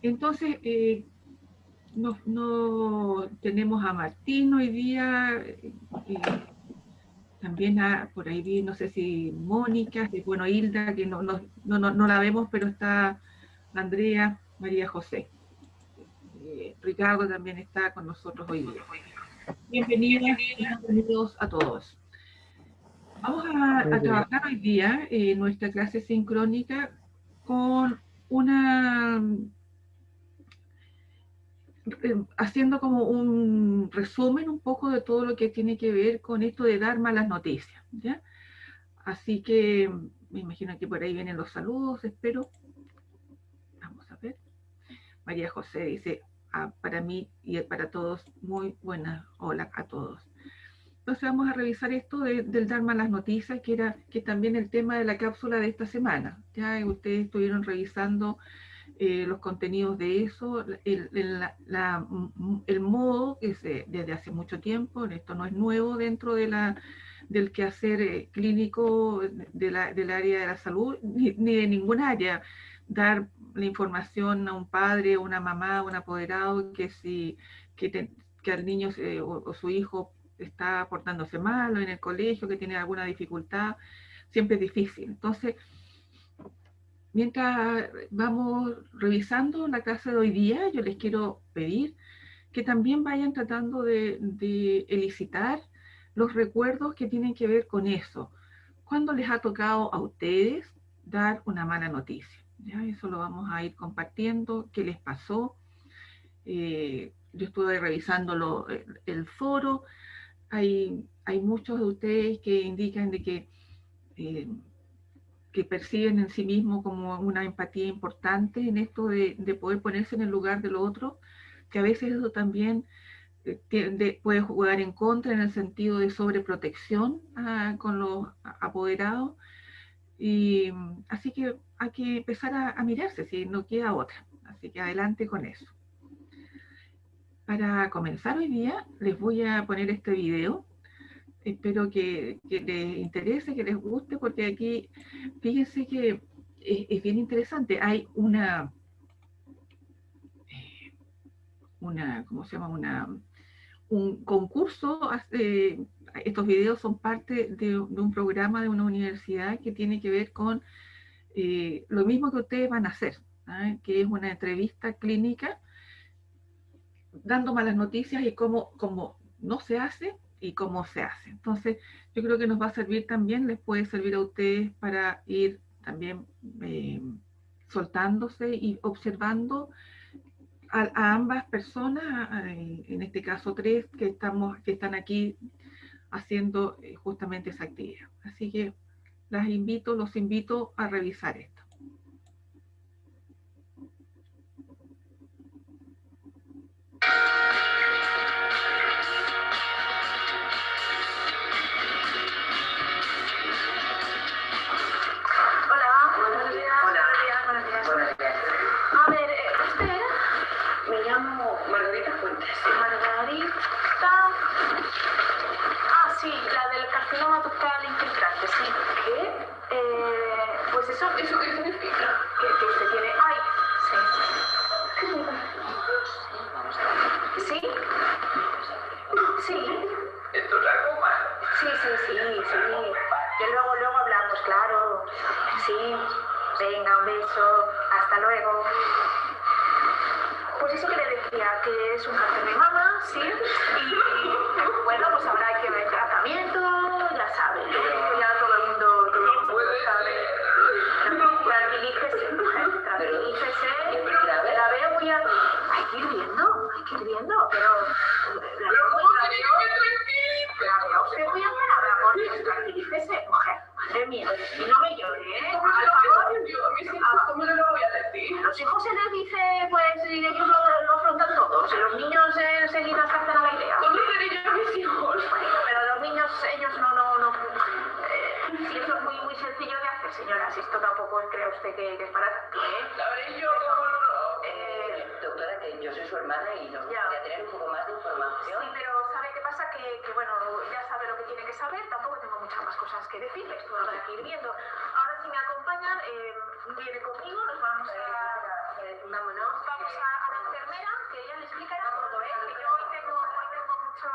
Entonces, no tenemos a Martín hoy día, también por ahí vi, no sé si Mónica, bueno, Hilda, que no la vemos, pero está Andrea, María José. Ricardo también está con nosotros hoy día. Bienvenidas y bienvenidos a todos. Vamos a trabajar hoy día nuestra clase sincrónica con una... haciendo como un resumen un poco de todo lo que tiene que ver con esto de dar malas noticias, ¿ya? Así que me imagino que por ahí vienen los saludos, espero. Vamos a ver. María José dice, para mí y para todos, muy buena. Hola a todos. Entonces vamos a revisar esto del dar malas noticias, que también el tema de la cápsula de esta semana. Ya ustedes estuvieron revisando los contenidos de eso, el modo que desde hace mucho tiempo, esto no es nuevo dentro del quehacer clínico del área de la salud, ni de ninguna área, dar la información a un padre, a una mamá, a un apoderado, que al niño o su hijo está portándose mal o en el colegio, que tiene alguna dificultad, siempre es difícil. Entonces, mientras vamos revisando la clase de hoy día, yo les quiero pedir que también vayan tratando de elicitar los recuerdos que tienen que ver con eso. ¿Cuándo les ha tocado a ustedes dar una mala noticia? ¿Ya? Eso lo vamos a ir compartiendo. ¿Qué les pasó? Yo estuve revisando el foro. Hay muchos de ustedes que indican de que perciben en sí mismo como una empatía importante en esto de poder ponerse en el lugar del otro, que a veces eso también puede jugar en contra en el sentido de sobreprotección con los apoderados. Y así que hay que empezar a mirarse, si no queda otra. Así que adelante con eso. Para comenzar hoy día, les voy a poner este video. Espero que les interese, que les guste, porque aquí, fíjense que es bien interesante. Hay ¿cómo se llama? Un concurso. Estos videos son parte de un programa de una universidad que tiene que ver con lo mismo que ustedes van a hacer, ¿ah? Que es una entrevista clínica dando malas noticias y cómo no se hace y cómo se hace. Entonces, yo creo que nos va a servir también, les puede servir a ustedes para ir también soltándose y observando a ambas personas, en este caso tres, que están aquí haciendo justamente esa actividad. Así que los invito a revisar esto. Carcinoma ductal infiltrante, sí. ¿Qué? Pues eso qué significa. Que usted tiene... ¡Ay! Sí. ¿Sí? Sí. ¿Esto es algo malo? Sí. Que luego hablamos, claro. Sí. Venga, un beso. Hasta luego. Pues eso que le decía, que es un cáncer de mama, sí. Y bueno, pues habrá que ver tratamiento, ya sabe. Ya todo el mundo sabe. Tranquilícese, mujer, tranquilícese. La veo muy... Hay que ir viendo, pero... La veo usted muy alterada, porque tranquilícese, mujer. Madre mía, y no me llore, ¿eh? ¿Cómo le lo voy a decir? Los hijos se les dice, pues, y ellos lo afrontan todo. Si los niños enseguida captan a la idea. ¿Cómo le diré yo a mis hijos? Bueno, pero los niños, ellos no. Si eso es muy sencillo de hacer, señora. Si esto tampoco cree usted que es para tanto, ¿eh? La veré yo, doctora, que yo soy su hermana y nos gustaría tener un poco más de información. Sí, pero ¿sabe qué pasa? que, bueno, ya sabe lo que tiene que saber, tampoco tengo muchas más cosas que decirle, esto lo habrá que ir viendo. Ahora si me acompañan, viene conmigo, nos vamos a la enfermera, que ella le explicará todo, que yo hoy tengo mucho...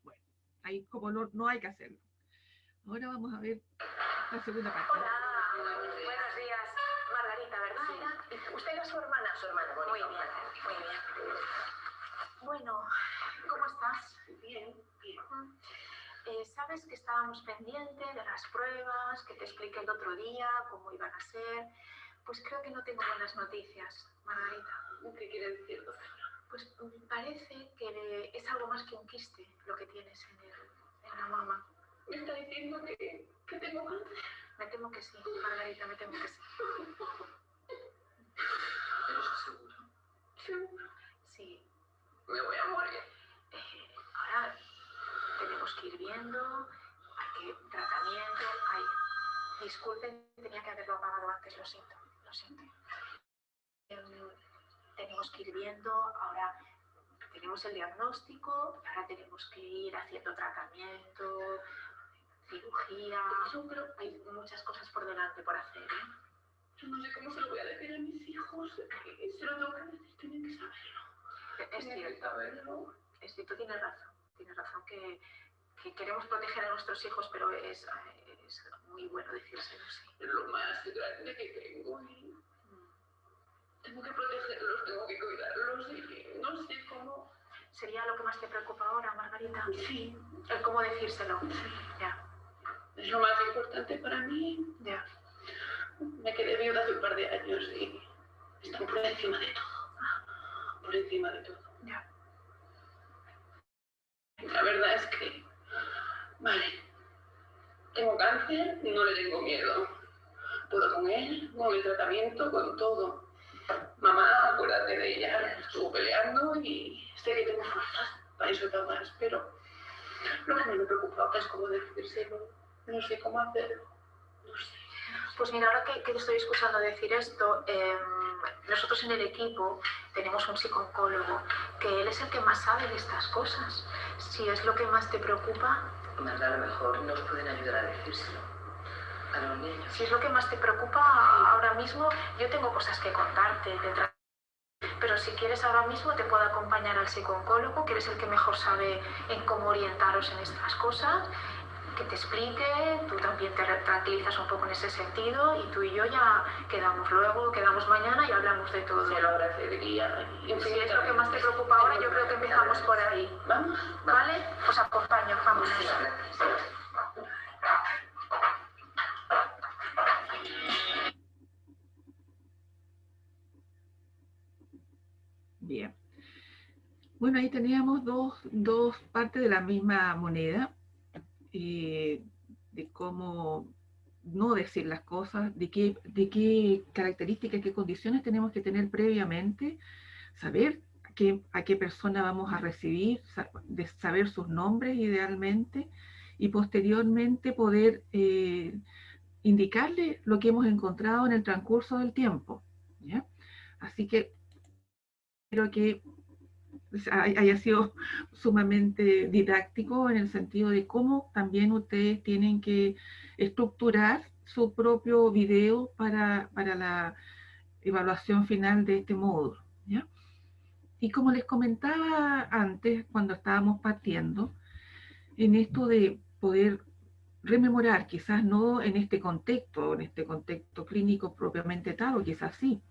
Bueno, ahí como no hay que hacerlo. Ahora vamos a ver la segunda parte. Hola, buenos días, Margarita, ¿verdad? Sí. ¿Usted es su hermana? Su hermana, muy bien, muy bien. Bueno, ¿cómo estás? Bien, bien. Sabes que estábamos pendientes de las pruebas, que te expliqué el otro día cómo iban a ser. Pues creo que no tengo buenas noticias, Margarita. ¿Qué quiere decir, doctora? Pues parece que es algo más que un quiste lo que tienes en la mama. ¿Me está diciendo que tengo cáncer? Me temo que sí, Margarita, me temo que sí. ¿Pero eso seguro? ¿Seguro? Sí. Me voy a morir. Ahora tenemos que ir viendo, hay que tratamiento, ay, disculpen, tenía que haberlo apagado antes, lo siento, lo siento. Tenemos que ir viendo, ahora tenemos el diagnóstico, ahora tenemos que ir haciendo tratamiento, cirugía, pero hay muchas cosas por delante por hacer, ¿eh? Yo no sé cómo se lo voy a decir a mis hijos, se lo tengo que decir, tienen que saberlo. Es cierto, tienes razón que queremos proteger a nuestros hijos, pero es muy bueno decírselo, sí. Es lo más grande que tengo y tengo que protegerlos, tengo que cuidarlos y no sé cómo. ¿Sería lo que más te preocupa ahora, Margarita? Sí. El cómo decírselo. Sí. Ya. Es lo más importante para mí. Ya. Me quedé viuda hace un par de años y están por encima de todo. Por encima de todo. Ya. La verdad es que, vale, tengo cáncer, no le tengo miedo. Puedo con él, con el tratamiento, con todo. Mamá, acuérdate de ella, estuvo peleando y sé que tengo fuerzas para insultar más, pero lo que me preocupa ahora es cómo decírselo. No sé cómo hacerlo. No sé. Pues mira, ahora que te estoy escuchando decir esto, nosotros en el equipo tenemos un psicooncólogo, que él es el que más sabe de estas cosas. Si es lo que más te preocupa... Más a lo mejor nos pueden ayudar a decírselo a los niños. Si es lo que más te preocupa ahora mismo, yo tengo cosas que contarte, pero si quieres ahora mismo te puedo acompañar al psicooncólogo, que eres el que mejor sabe en cómo orientaros en estas cosas, que te explique, tú también te tranquilizas un poco en ese sentido y tú y yo ya quedamos luego, quedamos mañana y hablamos de todo. Se lo agradecería. Si es lo que más te preocupa ahora, yo creo que empezamos por ahí. ¿Vamos? ¿Vale? Os acompaño, vamos. Bien. Bueno, ahí teníamos dos partes de la misma moneda, de cómo no decir las cosas, de qué características, qué condiciones tenemos que tener previamente, saber a qué persona vamos a recibir, saber sus nombres idealmente, y posteriormente poder indicarle lo que hemos encontrado en el transcurso del tiempo, ¿ya? Así que espero que haya sido sumamente didáctico en el sentido de cómo también ustedes tienen que estructurar su propio video para la evaluación final de este módulo, ¿ya? Y como les comentaba antes, cuando estábamos partiendo, en esto de poder rememorar, quizás no en este contexto clínico propiamente tal, o quizás sí,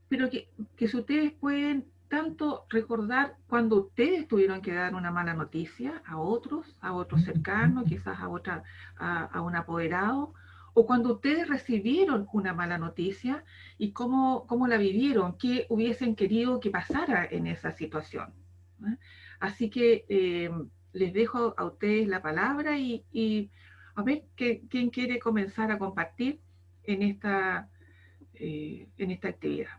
pero que si ustedes pueden tanto recordar cuando ustedes tuvieron que dar una mala noticia a otros cercanos, quizás a un apoderado, o cuando ustedes recibieron una mala noticia y cómo la vivieron, qué hubiesen querido que pasara en esa situación, ¿eh? Así que les dejo a ustedes la palabra y a ver quién quiere comenzar a compartir en esta actividad.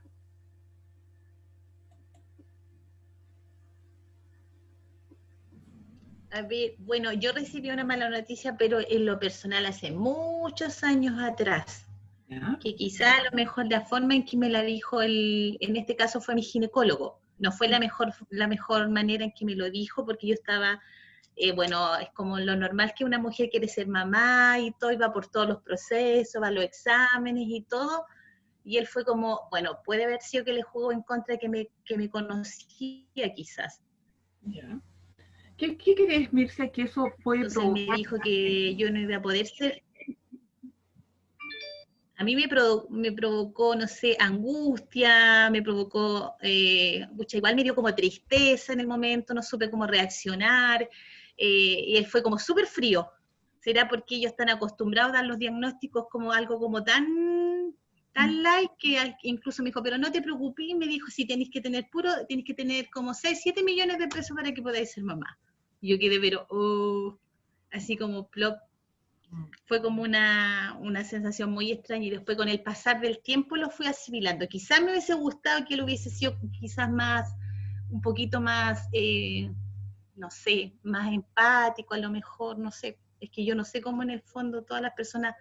A ver, bueno, yo recibí una mala noticia, pero en lo personal hace muchos años atrás. ¿Ya? que quizá a lo mejor la forma en que me la dijo, en este caso fue mi ginecólogo, no fue la mejor manera en que me lo dijo, porque yo estaba, bueno, es como lo normal que una mujer quiere ser mamá y todo, y va por todos los procesos, va a los exámenes y todo, y él fue como, bueno, puede haber sido que le jugó en contra que me conocía quizás. ¿Ya? ¿Qué crees, Mircea, que eso puede Entonces me provocar? dijo que yo no iba a poder ser. A mí me provocó, no sé, angustia, me provocó, igual me dio como tristeza en el momento, no supe cómo reaccionar, y él fue como súper frío. ¿Será porque ellos están acostumbrados a dar los diagnósticos como algo como tan light que incluso me dijo, pero no te preocupes, me dijo, si tenéis que tener como 6, 7 millones de pesos para que podáis ser mamá. Y yo quedé, pero, así como plop, fue como una sensación muy extraña, y después con el pasar del tiempo lo fui asimilando. Quizás me hubiese gustado que él hubiese sido quizás más, un poquito más, no sé, más empático a lo mejor, no sé. Es que yo no sé cómo en el fondo todas las personas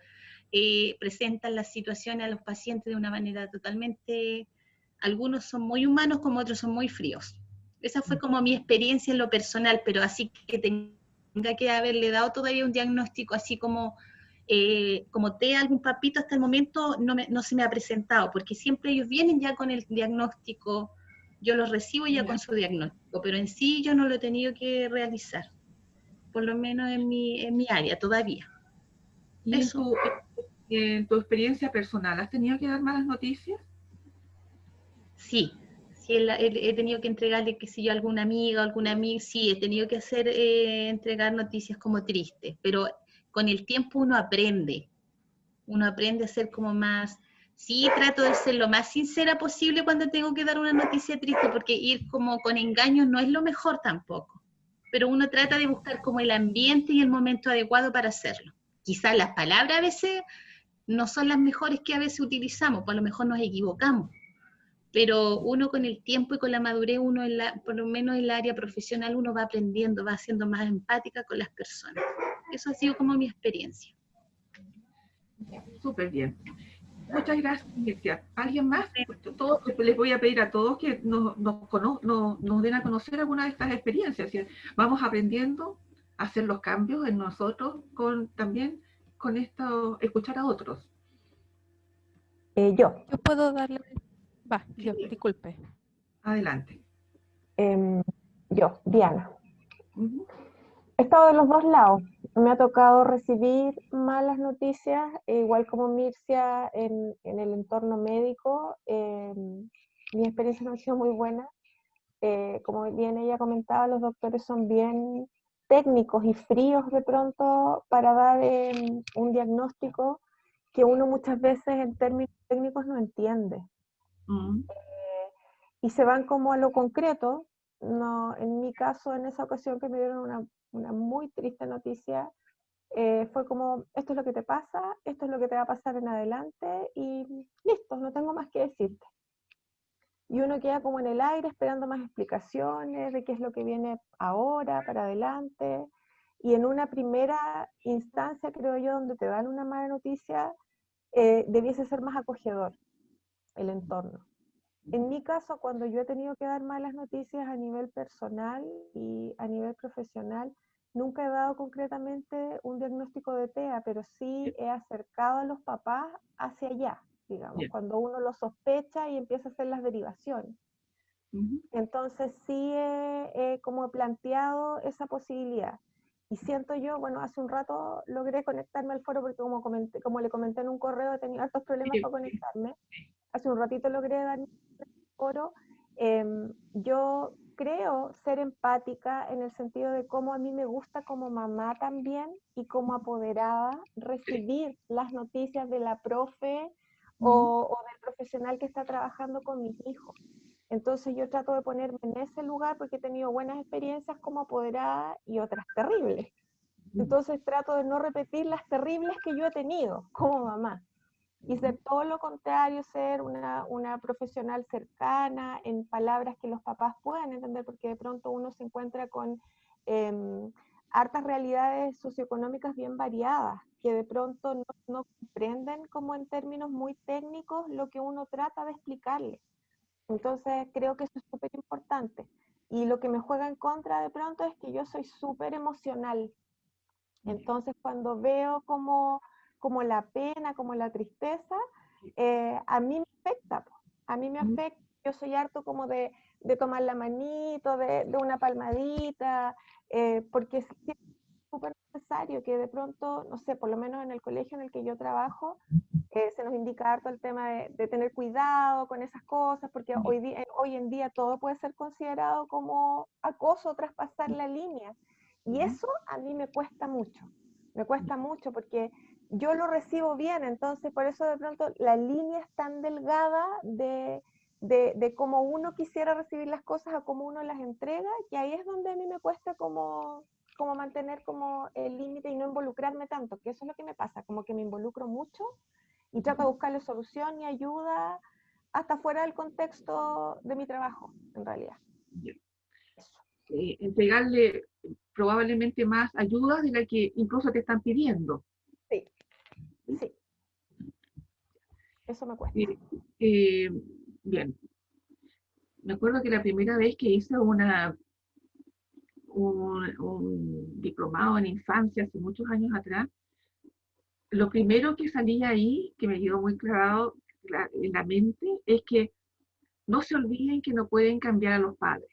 presentan las situaciones a los pacientes de una manera totalmente, algunos son muy humanos como otros son muy fríos. Esa fue como mi experiencia en lo personal, pero así que tenga que haberle dado todavía un diagnóstico así como TEA, algún papito hasta el momento no se me ha presentado, porque siempre ellos vienen ya con el diagnóstico, yo los recibo ya con su diagnóstico, pero en sí yo no lo he tenido que realizar, por lo menos en mi área todavía. ¿Y Eso. en tu experiencia personal, has tenido que dar malas noticias? Sí, sí, he tenido que entregarle, qué sé yo, a alguna amiga, alguna amiga, sí, he tenido que entregar noticias como tristes, pero con el tiempo uno aprende a ser como más, sí, trato de ser lo más sincera posible cuando tengo que dar una noticia triste, porque ir como con engaños no es lo mejor tampoco, pero uno trata de buscar como el ambiente y el momento adecuado para hacerlo. Quizás las palabras a veces no son las mejores que a veces utilizamos, pues a lo mejor nos equivocamos, pero uno con el tiempo y con la madurez, por lo menos en el área profesional, uno va aprendiendo, va siendo más empática con las personas. Eso ha sido como mi experiencia. Súper bien. Muchas gracias, Mircea. ¿Alguien más? Les voy a pedir a todos que nos den a conocer alguna de estas experiencias. ¿Sí? Vamos aprendiendo a hacer los cambios en nosotros también con esto, escuchar a otros. Yo puedo darle... yo, Sí. disculpe. Adelante. Yo, Diana. Uh-huh. He estado de los dos lados. Me ha tocado recibir malas noticias, igual como Mircea, en el entorno médico. Mi experiencia no ha sido muy buena. Como bien ella comentaba, los doctores son bien técnicos y fríos de pronto para dar un diagnóstico que uno muchas veces en términos técnicos no entiende. Uh-huh. Y se van como a lo concreto. No, en mi caso, en esa ocasión que me dieron una muy triste noticia, fue como, esto es lo que te pasa, esto es lo que te va a pasar en adelante, y listo, no tengo más que decirte. Y uno queda como en el aire esperando más explicaciones de qué es lo que viene ahora, para adelante. Y en una primera instancia, creo yo, donde te dan una mala noticia, debiese ser más acogedor el entorno. En mi caso, cuando yo he tenido que dar malas noticias a nivel personal y a nivel profesional, nunca he dado concretamente un diagnóstico de TEA, pero sí he acercado a los papás hacia allá, digamos, cuando uno lo sospecha y empieza a hacer las derivaciones. Uh-huh. Entonces sí he como planteado esa posibilidad. Y siento yo, bueno, hace un rato logré conectarme al foro porque como le comenté en un correo, he tenido hartos problemas para conectarme. Hace un ratito logré dar foro. Yo creo ser empática en el sentido de cómo a mí me gusta como mamá también y como apoderada recibir las noticias de la profe o del profesional que está trabajando con mis hijos. Entonces yo trato de ponerme en ese lugar porque he tenido buenas experiencias como apoderada y otras terribles. Entonces trato de no repetir las terribles que yo he tenido como mamá. Y ser todo lo contrario, ser una profesional cercana, en palabras que los papás puedan entender, porque de pronto uno se encuentra con hartas realidades socioeconómicas bien variadas, que de pronto no comprenden como en términos muy técnicos lo que uno trata de explicarles. Entonces creo que eso es súper importante. Y lo que me juega en contra de pronto es que yo soy súper emocional. Entonces cuando veo como la pena, como la tristeza, a mí me afecta. A mí me afecta. Yo soy harto como de tomar la manito, de una palmadita, porque es súper necesario que de pronto, no sé, por lo menos en el colegio en el que yo trabajo, se nos indica harto el tema de tener cuidado con esas cosas, porque hoy en día todo puede ser considerado como acoso, traspasar la línea. Y eso a mí me cuesta mucho porque yo lo recibo bien, entonces por eso de pronto la línea es tan delgada de cómo uno quisiera recibir las cosas a cómo uno las entrega, que ahí es donde a mí me cuesta como mantener como el límite y no involucrarme tanto, que eso es lo que me pasa, como que me involucro mucho y trato de buscarle solución y ayuda hasta fuera del contexto de mi trabajo, en realidad. Eso. Entregarle probablemente más ayuda de la que incluso te están pidiendo. Sí. Eso me cuesta. Bien. Me acuerdo que la primera vez que hice un diplomado en infancia, hace muchos años atrás, lo primero que salía ahí, que me quedó muy clavado en la mente, es que no se olviden que no pueden cambiar a los padres.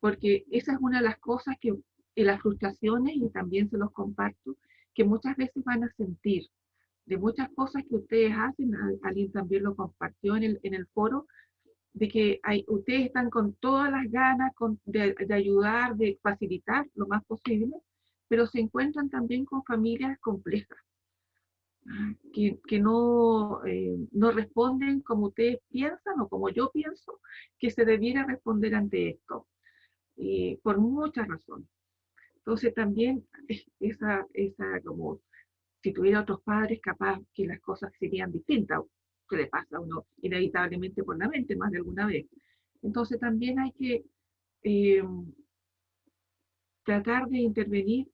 Porque esa es una de las cosas que, en las frustraciones, y también se los comparto, que muchas veces van a sentir. De muchas cosas que ustedes hacen, alguien también lo compartió en el foro, de que ustedes están con todas las ganas de ayudar, de facilitar lo más posible, pero se encuentran también con familias complejas, que no responden como ustedes piensan o como yo pienso que se debiera responder ante esto, por muchas razones. Entonces también esa como si tuviera otros padres, capaz que las cosas serían distintas, que le pasa a uno inevitablemente por la mente más de alguna vez. Entonces también hay que eh, tratar de intervenir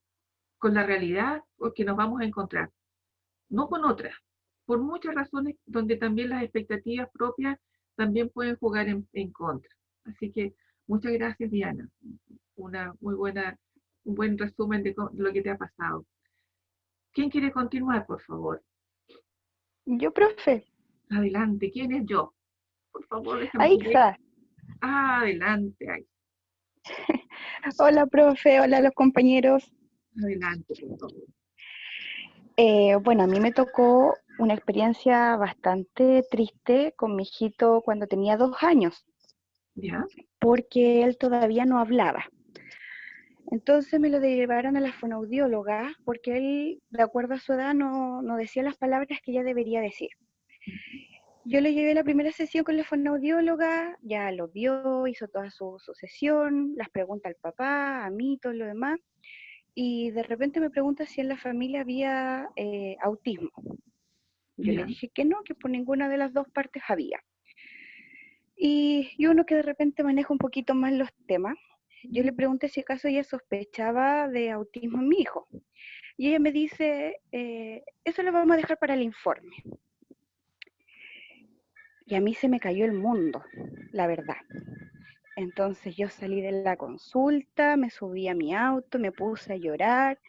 con la realidad que nos vamos a encontrar, no con otras, por muchas razones donde también las expectativas propias también pueden jugar en contra. Así que muchas gracias, Diana. Un buen resumen de lo que te ha pasado. ¿Quién quiere continuar, por favor? Yo, profe. Adelante, ¿quién es yo? Por favor, déjame. Aixa. Adelante, Aixa. Hola, profe, hola a los compañeros. Adelante, por favor. Bueno, a mí me tocó una experiencia bastante triste con mi hijito cuando tenía 2 años. ¿Ya? Porque él todavía no hablaba. Entonces me lo llevaron a la fonoaudióloga porque él, de acuerdo a su edad, no decía las palabras que ya debería decir. Yo le llevé la primera sesión con la fonoaudióloga, ya lo vio, hizo toda su sesión, las preguntas al papá, a mí, todo lo demás, y de repente me pregunta si en la familia había autismo. Yo le dije que no, que por ninguna de las dos partes había. Y uno que de repente maneja un poquito más los temas, yo le pregunté si acaso ella sospechaba de autismo en mi hijo. Y ella me dice, eso lo vamos a dejar para el informe. Y a mí se me cayó el mundo, la verdad. Entonces yo salí de la consulta, me subí a mi auto, me puse a llorar,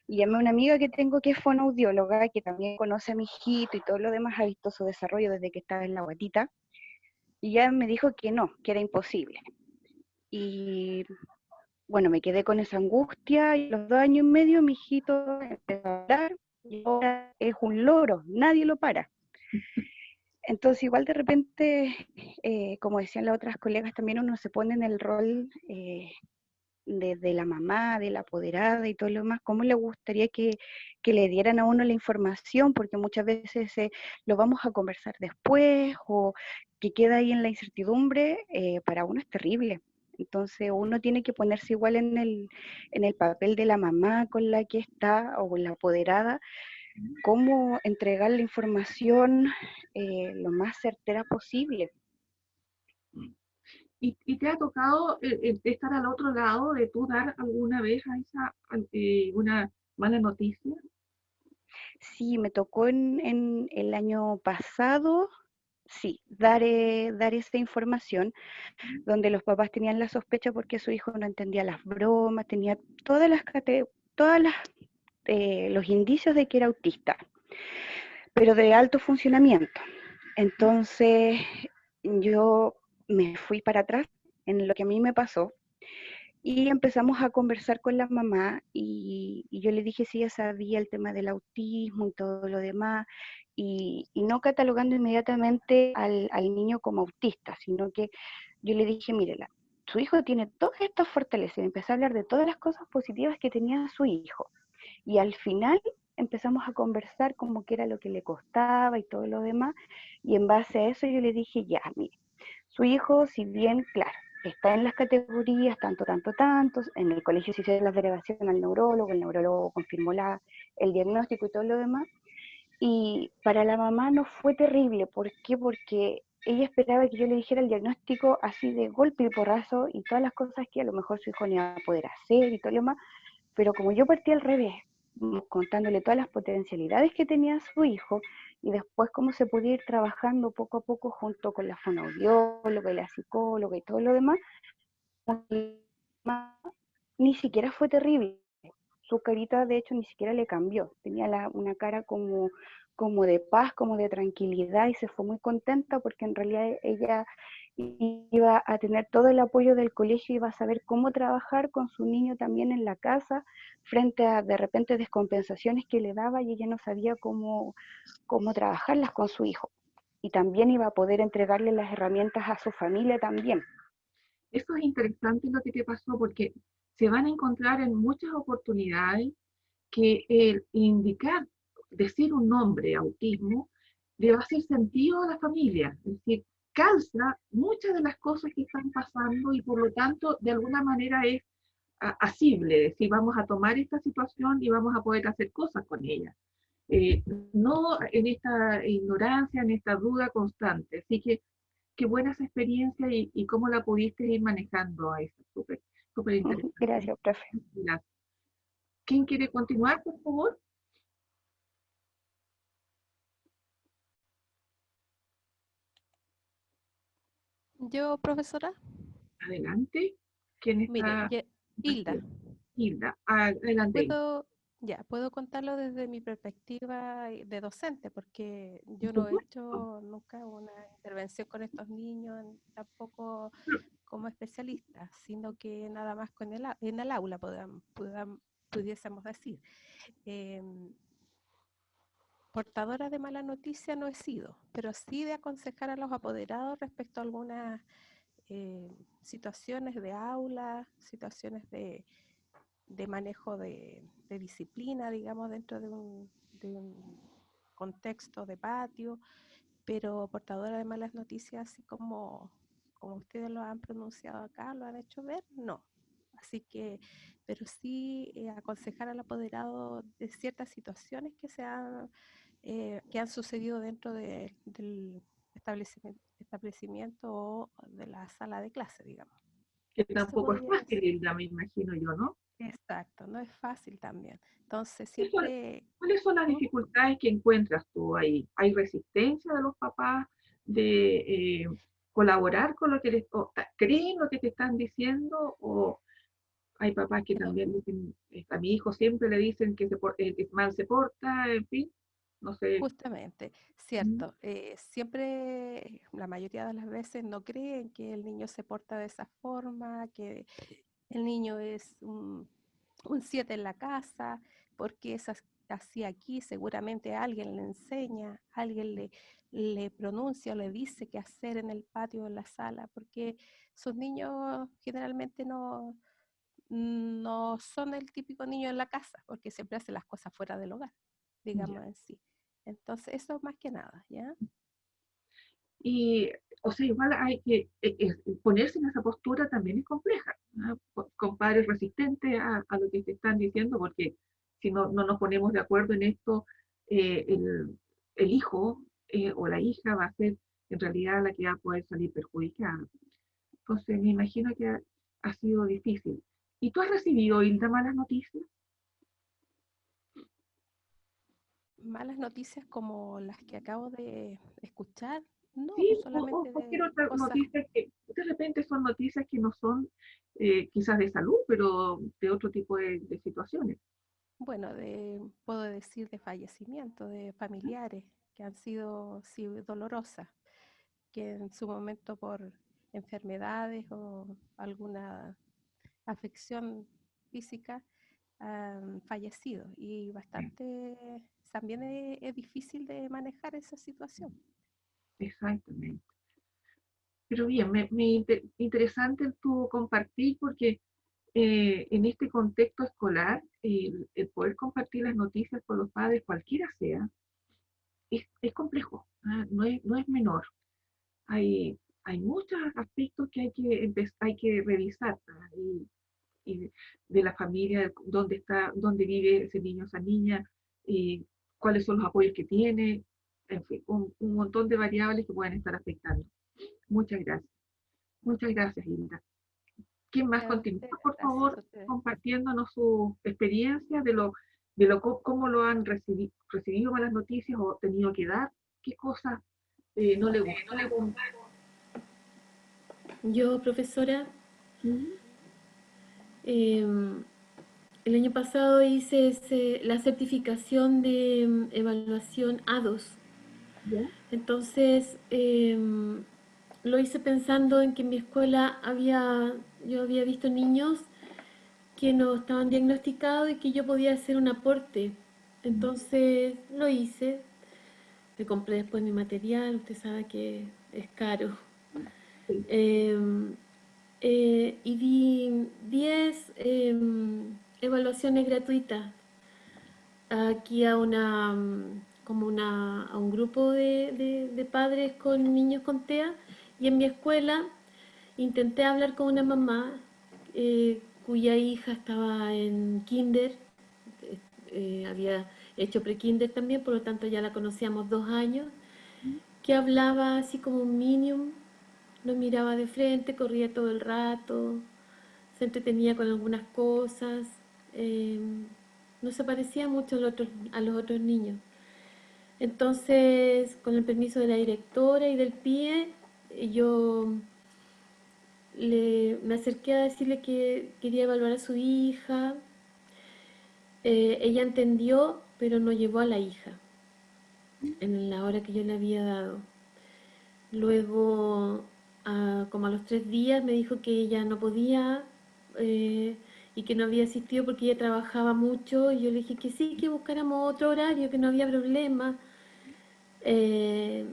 y llamé a una amiga que tengo que es fonoaudióloga, que también conoce a mi hijito y todo lo demás, ha visto su desarrollo desde que estaba en la guatita, y ella me dijo que no, que era imposible. Y bueno, me quedé con esa angustia, y a los 2 años y medio mi hijito empezó a hablar, y ahora es un loro, nadie lo para. Entonces igual de repente, como decían las otras colegas, también uno se pone en el rol de la mamá, de la apoderada y todo lo demás. ¿Cómo le gustaría que le dieran a uno la información? Porque muchas veces lo vamos a conversar después o que queda ahí en la incertidumbre, para uno es terrible. Entonces uno tiene que ponerse igual en el papel de la mamá con la que está o la apoderada, cómo entregar la información lo más certera posible. ¿Y te ha tocado estar al otro lado de tú dar alguna vez a una mala noticia? Sí, me tocó en el año pasado, sí, dar esa información donde los papás tenían la sospecha porque su hijo no entendía las bromas, tenía todas los indicios de que era autista, pero de alto funcionamiento. Entonces yo me fui para atrás en lo que a mí me pasó y empezamos a conversar con la mamá y yo le dije si ella sabía el tema del autismo y todo lo demás, y no catalogando inmediatamente al niño como autista, sino que yo le dije, mírela, su hijo tiene todas estas fortalezas, y empecé a hablar de todas las cosas positivas que tenía su hijo. Y al final empezamos a conversar como que era lo que le costaba y todo lo demás, y en base a eso yo le dije, ya, mire, su hijo, si bien, claro, está en las categorías tantos, en el colegio se hizo la delegación al neurólogo, el neurólogo confirmó el diagnóstico y todo lo demás, y para la mamá no fue terrible. ¿Por qué? Porque ella esperaba que yo le dijera el diagnóstico así de golpe y porrazo y todas las cosas que a lo mejor su hijo no iba a poder hacer y todo lo demás, pero como yo partí al revés, contándole todas las potencialidades que tenía su hijo y después cómo se podía ir trabajando poco a poco junto con la fonoaudióloga y la psicóloga y todo lo demás, ni siquiera fue terrible. Su carita de hecho ni siquiera le cambió, tenía una cara como de paz, como de tranquilidad, y se fue muy contenta porque en realidad ella iba a tener todo el apoyo del colegio, iba a saber cómo trabajar con su niño también en la casa frente a de repente descompensaciones que le daba y ella no sabía cómo trabajarlas con su hijo. Y también iba a poder entregarle las herramientas a su familia también. Eso es interesante lo que te pasó porque se van a encontrar en muchas oportunidades que el indicar, decir un nombre, autismo, le va a hacer sentido a la familia. Es decir, calza muchas de las cosas que están pasando y por lo tanto de alguna manera es asible, es decir, vamos a tomar esta situación y vamos a poder hacer cosas con ella. No en esta ignorancia, en esta duda constante. Así que qué buena esa experiencia y cómo la pudiste ir manejando a eso. Súper, súper interesante. Gracias, profe. Gracias. ¿Quién quiere continuar, por favor? Yo, profesora, Adelante. ¿Quién mire, está? Hilda, Hilda, adelante. puedo contarlo desde mi perspectiva de docente, porque yo Por no he supuesto. hecho nunca una intervención con estos niños, tampoco como especialista, sino que nada más en el aula pudiésemos decir. Portadora de mala noticia no he sido, pero sí de aconsejar a los apoderados respecto a algunas situaciones de aula, situaciones de manejo de disciplina, digamos, dentro de un contexto de patio, pero portadora de malas noticias, así como ustedes lo han pronunciado acá, lo han hecho ver, no. Así que, pero sí aconsejar al apoderado de ciertas situaciones que han sucedido dentro del establecimiento o de la sala de clase, digamos. Que Eso tampoco es podría fácil, decir. Hilda, me imagino yo, ¿no? Exacto, no es fácil también. Entonces, ¿Cuáles son, siempre... cuáles son las ¿Mm? dificultades que encuentras tú ahí? ¿Hay resistencia de los papás de colaborar con lo que creen lo que te están diciendo? ¿O hay papás que No, también dicen, a mi hijo siempre le dicen que mal se porta, en fin? No sé. justamente, ¿Mm? cierto. Siempre, la mayoría de las veces, no creen que el niño se porta de esa forma, que el niño es un 7 en la casa, porque es así aquí, seguramente alguien le enseña, alguien le pronuncia, le dice qué hacer en el patio o en la sala, porque sus niños generalmente no son el típico niño en la casa, porque siempre hace las cosas fuera del hogar, Ya. digamos en sí. Entonces, eso más que nada, ¿ya? Y, o sea, igual hay que ponerse en esa postura también es compleja, ¿no? Con padres resistentes a lo que te están diciendo, porque si no nos ponemos de acuerdo en esto, el hijo o la hija va a ser en realidad la que va a poder salir perjudicada. Entonces me imagino que ha sido difícil. ¿Y tú has recibido, Hilda, malas noticias? Malas noticias como las que acabo de escuchar, no, Sí, o solamente cualquier de otra cosas, noticia que de repente son noticias que no son quizás de salud, pero de otro tipo de situaciones. bueno, puedo decir de fallecimiento, de familiares que han sido sí, dolorosas, que en su momento por enfermedades o alguna afección física han fallecido y bastante, también es difícil de manejar esa situación. Exactamente. Pero bien, interesante tu compartir porque en este contexto escolar, el poder compartir las noticias con los padres, cualquiera sea, es complejo, ¿ah? No es menor. Hay muchos aspectos que hay que revisar, ¿ah? Y de la familia, dónde está, dónde vive ese niño o esa niña, cuáles son los apoyos que tiene, en fin, un montón de variables que pueden estar afectando. Muchas gracias. Muchas gracias, Hilda. ¿Quién más A continúa, usted, por gracias favor, a ustedes. compartiéndonos su experiencia cómo lo han recibido malas noticias o tenido que dar? ¿Qué cosas no le gustaron? Yo, profesora, ¿Mm? em, el año pasado hice la certificación de evaluación A2. ¿Ya? Entonces, lo hice pensando en que en mi escuela yo había visto niños que no estaban diagnosticados y que yo podía hacer un aporte. Entonces, lo hice. Me compré después mi material, usted sabe que es caro. Sí. Em, y di 10 evaluaciones gratuitas aquí a un grupo de padres con niños con TEA, y en mi escuela intenté hablar con una mamá cuya hija estaba en kinder, había hecho pre-kinder también, por lo tanto ya la conocíamos 2 años, que hablaba así como un minium, nos miraba de frente, corría todo el rato, se entretenía con algunas cosas, eh, no se parecía mucho a los otros niños. Entonces, con el permiso de la directora y del PIE, yo me acerqué a decirle que quería evaluar a su hija. Ella entendió, pero no llevó a la hija en la hora que yo le había dado. Luego, como a los 3 días, me dijo que ella no podía y que no había asistido porque ella trabajaba mucho. Y yo le dije que sí, que buscáramos otro horario, que no había problema. Eh,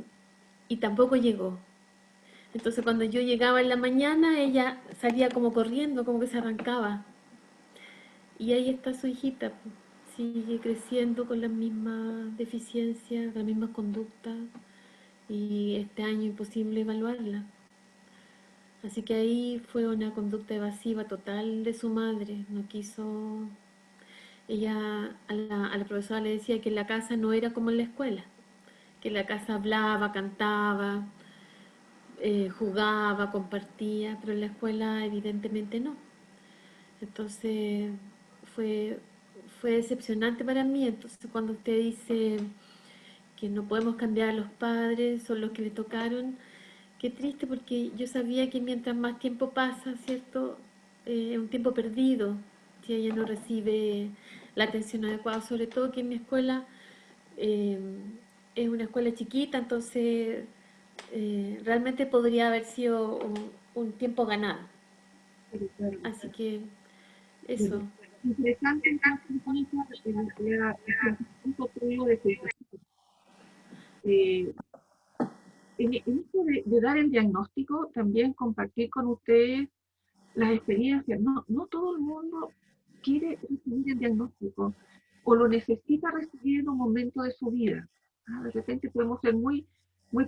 y tampoco llegó. Entonces, cuando yo llegaba en la mañana, ella salía como corriendo, como que se arrancaba. Y ahí está su hijita, pues. Sigue creciendo con las mismas deficiencias, las mismas conductas. Y este año imposible evaluarla. Así que ahí fue una conducta evasiva total de su madre. No quiso. Ella a la profesora le decía que en la casa no era como en la escuela, que en la casa hablaba, cantaba, jugaba, compartía, pero en la escuela evidentemente no. Entonces fue, fue decepcionante para mí. Entonces cuando usted dice que no podemos cambiar a los padres, son los que le tocaron, qué triste, porque yo sabía que mientras más tiempo pasa, ¿cierto? Es un tiempo perdido si ella no recibe la atención adecuada, sobre todo que en mi escuela eh, es una escuela chiquita, entonces realmente podría haber sido un tiempo ganado. Así que eso. Bueno, interesante entonces, Mónica, el punto tuyo de que eh, en esto de dar el diagnóstico, también compartir con ustedes las experiencias. No todo el mundo quiere recibir el diagnóstico o lo necesita recibir en un momento de su vida. De repente podemos ser muy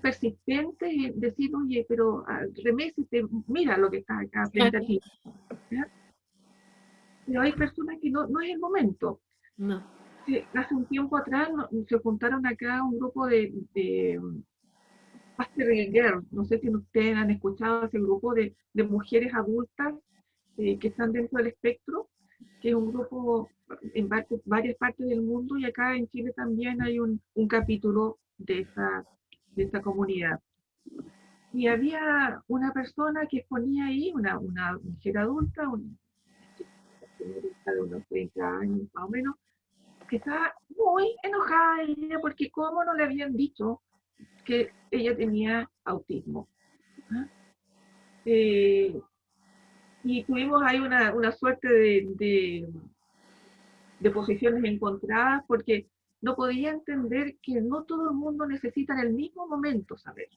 persistentes y decir, oye, pero remésete, mira lo que está acá frente a ti. ¿Ya? Pero hay personas que no es el momento. No. Hace un tiempo atrás se juntaron acá un grupo Pastoral Girls, no sé si ustedes han escuchado ese grupo de mujeres adultas que están dentro del espectro, que es un grupo en varias partes del mundo, y acá en Chile también hay un capítulo de esta comunidad. Y había una persona que exponía ahí, una mujer adulta, una señorita de unos 30 años más o menos, que estaba muy enojada ella porque cómo no le habían dicho que ella tenía autismo. ¿Ah? Eh, y tuvimos ahí una suerte de posiciones encontradas porque no podía entender que no todo el mundo necesita en el mismo momento saber.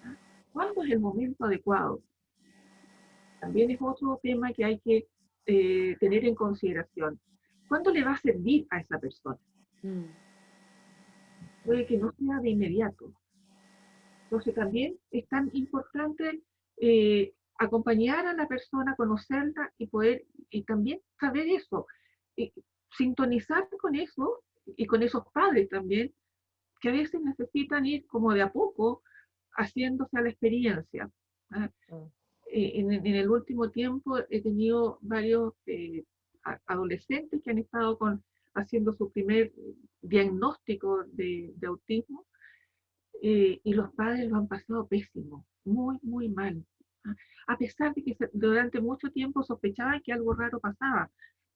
¿Ah? ¿Cuándo es el momento adecuado? También es otro tema que hay que tener en consideración. ¿Cuándo le va a servir a esa persona? Puede que no sea de inmediato. Entonces también es tan importante acompañar a la persona, conocerla y poder, y también saber eso, y sintonizar con eso y con esos padres también, que a veces necesitan ir como de a poco haciéndose a la experiencia. ¿Ah? En el último tiempo he tenido varios adolescentes que han estado haciendo su primer diagnóstico de autismo, y los padres lo han pasado pésimo, muy, muy mal. ¿Ah? A pesar de que durante mucho tiempo sospechaban que algo raro pasaba,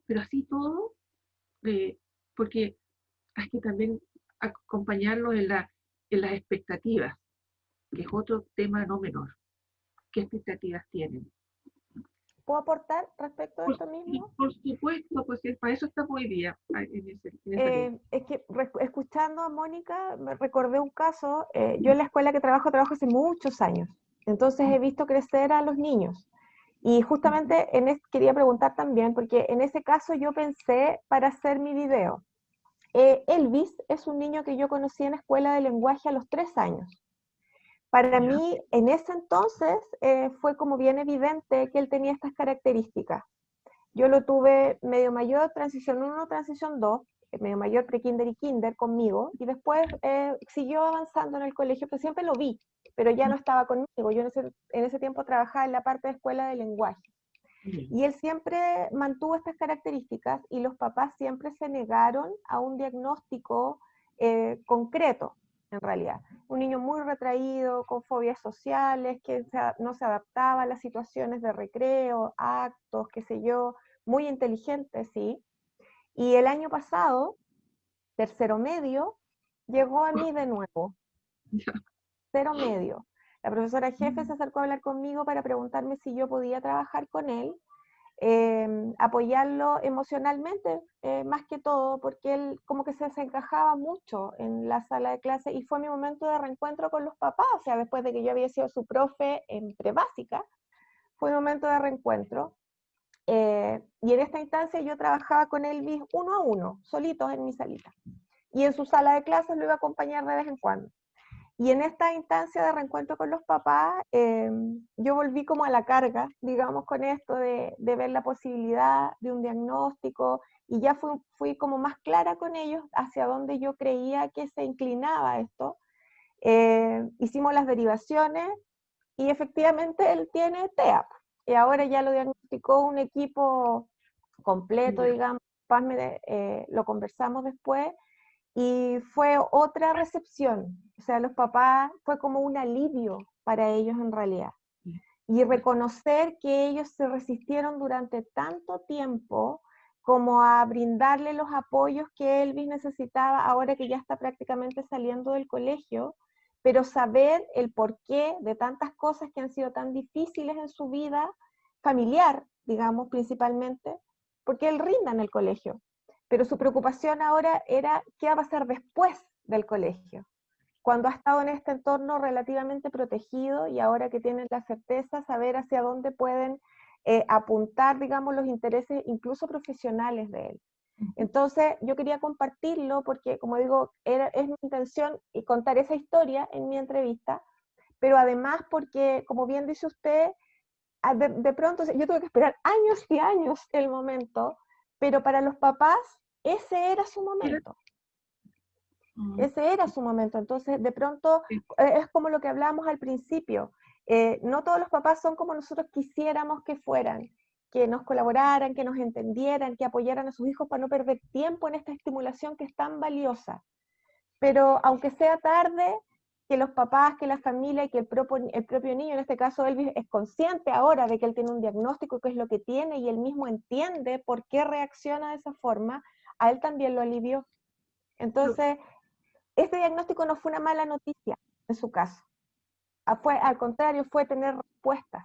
pero así todo, eh, porque hay que también acompañarlo en las expectativas, que es otro tema no menor. ¿Qué expectativas tienen? ¿Puedo aportar respecto a esto mismo? Por supuesto, pues para eso estamos hoy día en esa línea. Es que escuchando a Mónica me recordé un caso. Yo en la escuela que trabajo hace muchos años, entonces he visto crecer a los niños. Y justamente quería preguntar también, porque en ese caso yo pensé para hacer mi video. Elvis es un niño que yo conocí en escuela de lenguaje a los 3 años. Para mí, en ese entonces, fue como bien evidente que él tenía estas características. Yo lo tuve medio mayor, transición 1, transición 2, medio mayor, pre-kinder y kinder conmigo, y después siguió avanzando en el colegio, que siempre lo vi, pero ya no estaba conmigo. Yo en ese tiempo trabajaba en la parte de escuela de lenguaje. Y él siempre mantuvo estas características y los papás siempre se negaron a un diagnóstico concreto, en realidad. Un niño muy retraído, con fobias sociales, que no se adaptaba a las situaciones de recreo, actos, qué sé yo, muy inteligente, sí. Y el año pasado, tercero medio, llegó a mí de nuevo. Tercero medio. La profesora jefe se acercó a hablar conmigo para preguntarme si yo podía trabajar con él, apoyarlo emocionalmente, más que todo, porque él como que se desencajaba mucho en la sala de clase, y fue mi momento de reencuentro con los papás. O sea, después de que yo había sido su profe en prebásica, fue mi momento de reencuentro. Y en esta instancia yo trabajaba con Elvis 1 a 1, solitos en mi salita. Y en su sala de clases lo iba a acompañar de vez en cuando. Y en esta instancia de reencuentro con los papás, yo volví como a la carga, digamos, con esto de ver la posibilidad de un diagnóstico, y ya fui como más clara con ellos hacia dónde yo creía que se inclinaba esto. Hicimos las derivaciones y efectivamente él tiene TEA. Y ahora ya lo diagnosticó un equipo completo, digamos, lo conversamos después, y fue otra recepción. O sea, los papás fue como un alivio para ellos en realidad. Y reconocer que ellos se resistieron durante tanto tiempo como a brindarle los apoyos que Elvis necesitaba ahora que ya está prácticamente saliendo del colegio, pero saber el porqué de tantas cosas que han sido tan difíciles en su vida familiar, digamos, principalmente, porque él rinda en el colegio. Pero su preocupación ahora era qué va a pasar después del colegio, cuando ha estado en este entorno relativamente protegido, y ahora que tienen la certeza, saber hacia dónde pueden apuntar, digamos, los intereses incluso profesionales de él. Entonces, yo quería compartirlo porque, como digo, es mi intención contar esa historia en mi entrevista, pero además porque, como bien dice usted, de pronto yo tuve que esperar años y años el momento, pero para los papás ese era su momento. Ese era su momento. Entonces, de pronto, es como lo que hablábamos al principio. No todos los papás son como nosotros quisiéramos que fueran, que nos colaboraran, que nos entendieran, que apoyaran a sus hijos para no perder tiempo en esta estimulación que es tan valiosa. Pero aunque sea tarde, que los papás, que la familia y que el propio niño, en este caso Elvis, es consciente ahora de que él tiene un diagnóstico, qué es lo que tiene, y él mismo entiende por qué reacciona de esa forma, a él también lo alivió. Entonces, este diagnóstico no fue una mala noticia en su caso. Al contrario, fue tener respuestas.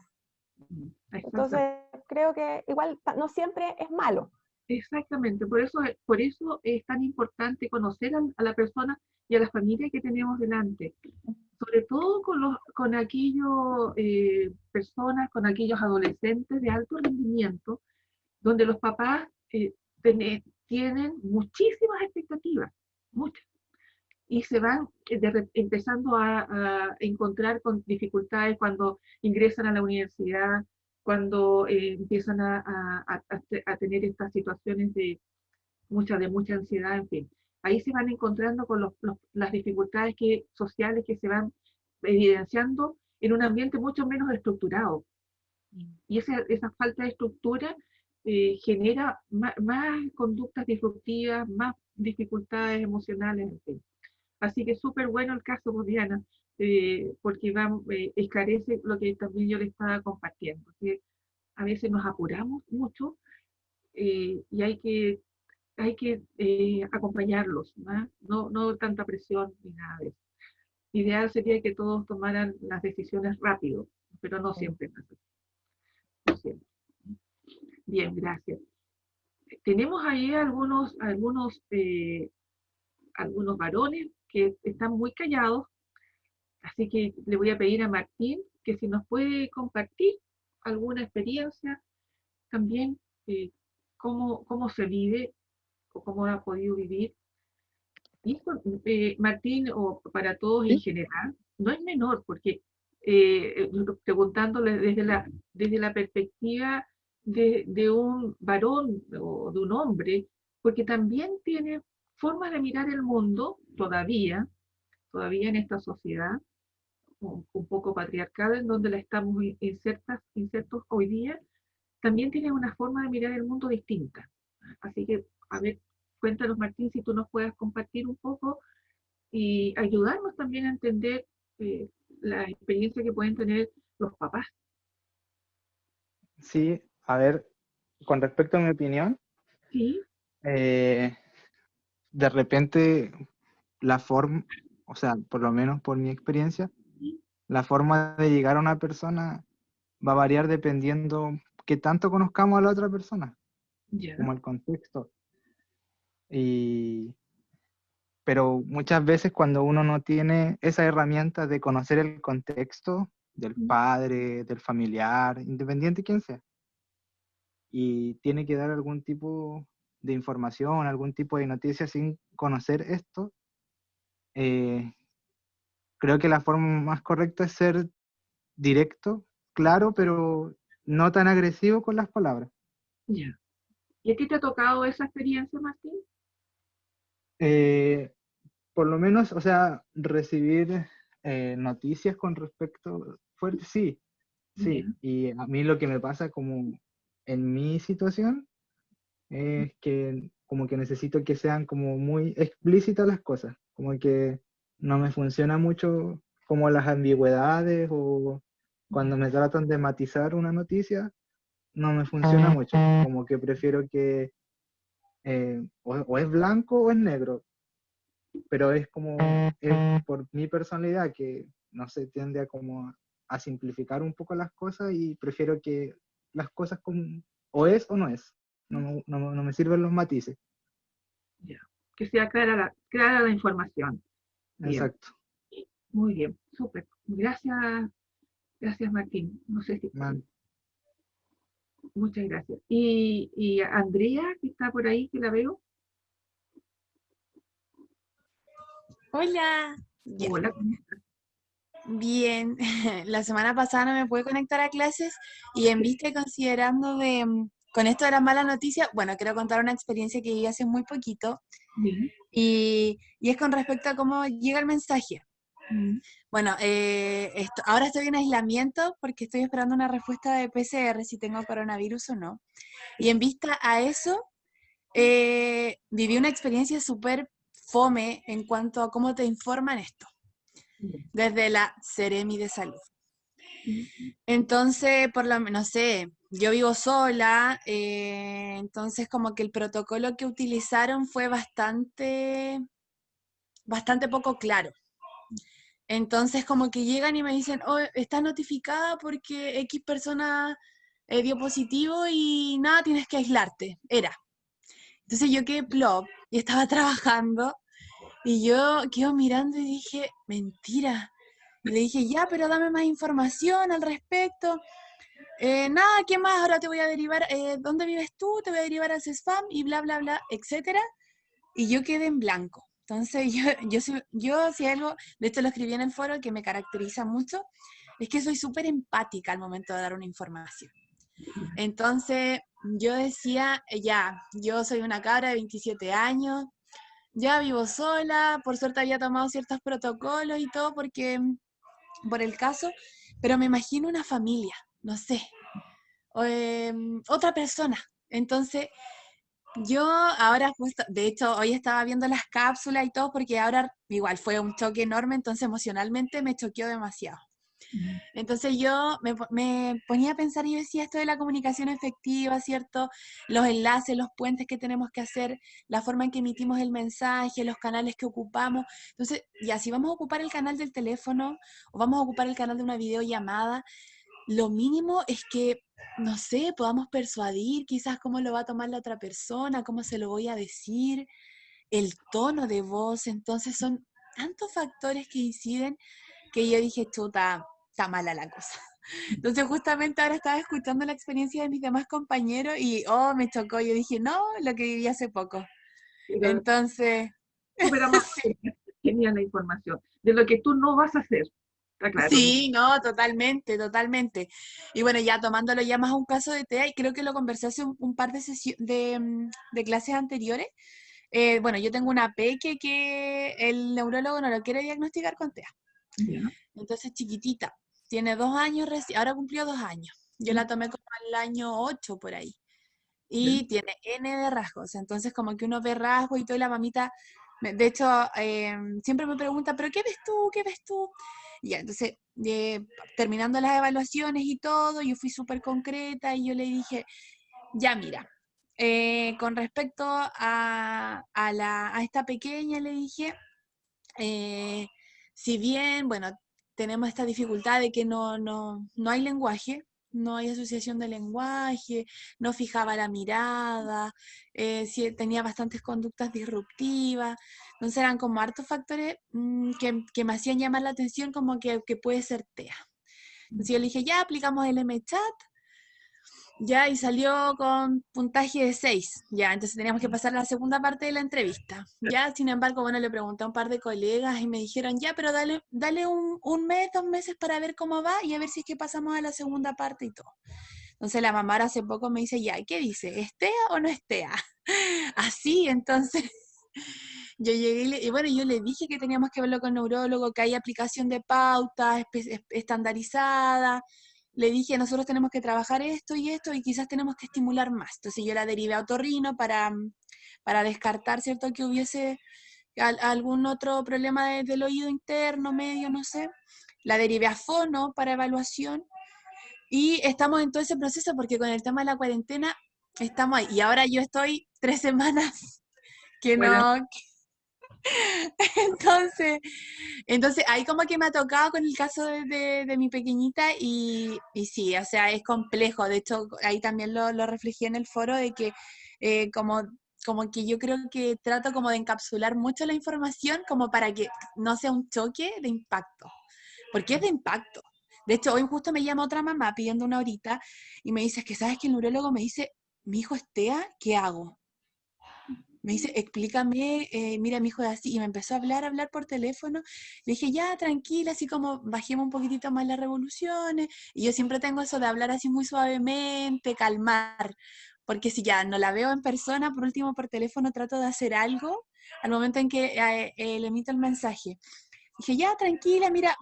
Entonces, creo que igual no siempre es malo. Exactamente, por eso es tan importante conocer a la persona y a la familia que tenemos delante, sobre todo con aquellos personas, con aquellos adolescentes de alto rendimiento, donde los papás tienen muchísimas expectativas, muchas, y se van empezando a encontrar con dificultades cuando ingresan a la universidad, cuando empiezan a tener estas situaciones de mucha ansiedad, en fin. Ahí se van encontrando con las dificultades sociales que se van evidenciando en un ambiente mucho menos estructurado. Y esa falta de estructura genera más conductas disruptivas, más dificultades emocionales, en fin. Así que súper bueno el caso, Diana, porque esclarece lo que también yo le estaba compartiendo, que a veces nos apuramos mucho y hay que acompañarlos, no tanta presión ni nada de eso. Ideal sería que todos tomaran las decisiones rápido, pero no siempre es así. No siempre. Bien, gracias. Tenemos ahí algunos varones que están muy callados, así que le voy a pedir a Martín que si nos puede compartir alguna experiencia también, cómo se vive o cómo ha podido vivir. Y Martín, o para todos en general, no es menor, porque preguntándole desde la perspectiva de un varón o de un hombre, porque también tiene formas de mirar el mundo todavía en esta sociedad un poco patriarcal en donde la estamos insertos hoy día, también tiene una forma de mirar el mundo distinta. Así que, a ver, cuéntanos, Martín, si tú nos puedas compartir un poco y ayudarnos también a entender la experiencia que pueden tener los papás. Sí, a ver, con respecto a mi opinión, ¿Sí? De repente la forma, o sea, por lo menos por mi experiencia, la forma de llegar a una persona va a variar dependiendo qué tanto conozcamos a la otra persona, como el contexto. Pero muchas veces cuando uno no tiene esa herramienta de conocer el contexto del padre, del familiar, independiente quién sea, y tiene que dar algún tipo de información, algún tipo de noticia sin conocer esto, creo que la forma más correcta es ser directo, claro, pero no tan agresivo con las palabras. Ya. ¿Y a ti te ha tocado esa experiencia, Martín? Por lo menos, o sea, recibir noticias con respecto, sí. Yeah. Y a mí lo que me pasa como en mi situación es que como que necesito que sean como muy explícitas las cosas, como que no me funciona mucho como las ambigüedades o cuando me tratan de matizar una noticia, no me funciona mucho, como que prefiero que o es blanco o es negro, pero es como es por mi personalidad que no se tiende a simplificar un poco las cosas y prefiero que las cosas como o es o no es, no me sirven los matices. Ya. Que sea clara la información. Bien. Exacto. Muy bien, súper. Gracias, Martín. No sé si... Muchas gracias. Y Andrea, que está por ahí, que la veo. Hola. Hola, ¿cómo estás? Bien. La semana pasada no me pude conectar a clases y en vista y considerando de con esto de las malas noticias, bueno, quiero contar una experiencia que viví hace muy poquito, Bien. y es con respecto a cómo llega el mensaje. Bueno, ahora estoy en aislamiento porque estoy esperando una respuesta de PCR si tengo coronavirus o no. Y en vista a eso, viví una experiencia súper fome en cuanto a cómo te informan esto, desde la Seremi de Salud. Entonces, no sé, yo vivo sola, entonces como que el protocolo que utilizaron fue bastante poco claro. Entonces como que llegan y me dicen, oh, estás notificada porque X persona dio positivo y nada, tienes que aislarte. Entonces yo quedé plop y estaba trabajando y yo quedo mirando y dije, mentira. Y le dije, ya, pero dame más información al respecto. Nada, ¿qué más? Ahora te voy a derivar, ¿dónde vives tú? Te voy a derivar al CESFAM y bla, bla, bla, etcétera. Y yo quedé en blanco. Entonces, yo si algo, de hecho lo escribí en el foro, que me caracteriza mucho, es que soy súper empática al momento de dar una información. Entonces, yo decía, ya, yo soy una cabra de 27 años, ya vivo sola, por suerte había tomado ciertos protocolos y todo por el caso, pero me imagino una familia, no sé, otra persona. Entonces, yo ahora justo, de hecho, hoy estaba viendo las cápsulas y todo, porque ahora igual fue un choque enorme, entonces emocionalmente me choqueó demasiado. Entonces yo me ponía a pensar y yo decía esto de la comunicación efectiva, ¿cierto? Los enlaces, los puentes que tenemos que hacer, la forma en que emitimos el mensaje, los canales que ocupamos. Entonces, ya si vamos a ocupar el canal del teléfono o vamos a ocupar el canal de una videollamada, lo mínimo es que, no sé, podamos persuadir quizás cómo lo va a tomar la otra persona, cómo se lo voy a decir, el tono de voz. Entonces son tantos factores que inciden que yo dije, chuta, está mala la cosa. Entonces justamente ahora estaba escuchando la experiencia de mis demás compañeros y, oh, me chocó. Yo dije, no, lo que viví hace poco. Pero Entonces, superamos genial la información de lo que tú no vas a hacer. Está claro. sí, no, totalmente, totalmente. Y bueno, ya tomándolo ya más a un caso de TEA, y creo que lo conversé hace un par de clases anteriores. Bueno, yo tengo una peque que el neurólogo no lo quiere diagnosticar con TEA. Ya. Entonces, chiquitita, tiene 2 años, ahora cumplió 2 años. Yo la tomé como al año 8 por ahí. Y tiene N de rasgos, entonces como que uno ve rasgos y todo, y la mamita, de hecho, siempre me pregunta, ¿pero qué ves tú? ¿Qué ves tú? Y ya, entonces, terminando las evaluaciones y todo, yo fui súper concreta y yo le dije, ya mira, con respecto a esta pequeña, le dije, si bien, bueno, tenemos esta dificultad de que no hay lenguaje, no hay asociación de lenguaje, no fijaba la mirada, sí, tenía bastantes conductas disruptivas, entonces eran como hartos factores que me hacían llamar la atención como que puede ser TEA. Entonces yo le dije, ya aplicamos el MChat, ya, y salió con puntaje de 6, ya, entonces teníamos que pasar a la segunda parte de la entrevista, ya, sin embargo, bueno, le pregunté a un par de colegas y me dijeron, ya, pero dale un mes, 2 meses para ver cómo va y a ver si es que pasamos a la segunda parte y todo. Entonces la mamá hace poco me dice, ya, ¿qué dice? ¿Es TEA o no es TEA? Así, entonces yo llegué y bueno, yo le dije que teníamos que verlo con neurólogo, que hay aplicación de pautas estandarizada. Le dije, nosotros tenemos que trabajar esto y quizás tenemos que estimular más. Entonces yo la derivé a otorrino para descartar, ¿cierto?, que hubiese algún otro problema del oído interno, medio, no sé. La derivé a fono para evaluación y estamos en todo ese proceso porque con el tema de la cuarentena estamos ahí. Y ahora yo estoy 3 semanas que Bueno. no... Entonces ahí como que me ha tocado con el caso de mi pequeñita y sí, o sea, es complejo. De hecho, ahí también lo reflejé en el foro de que como que yo creo que trato como de encapsular mucho la información como para que no sea un choque de impacto, porque es de impacto. De hecho, hoy justo me llama otra mamá pidiendo una horita y me dice, es que sabes que el neurólogo me dice, mi hijo es TEA, ¿qué hago? Me dice, explícame, mira, mi hijo es así, y me empezó a hablar por teléfono. Le dije, ya, tranquila, así como bajemos un poquitito más las revoluciones, y yo siempre tengo eso de hablar así muy suavemente, calmar, porque si ya no la veo en persona, por último por teléfono trato de hacer algo al momento en que le emito el mensaje. Dije, ya, tranquila, mira,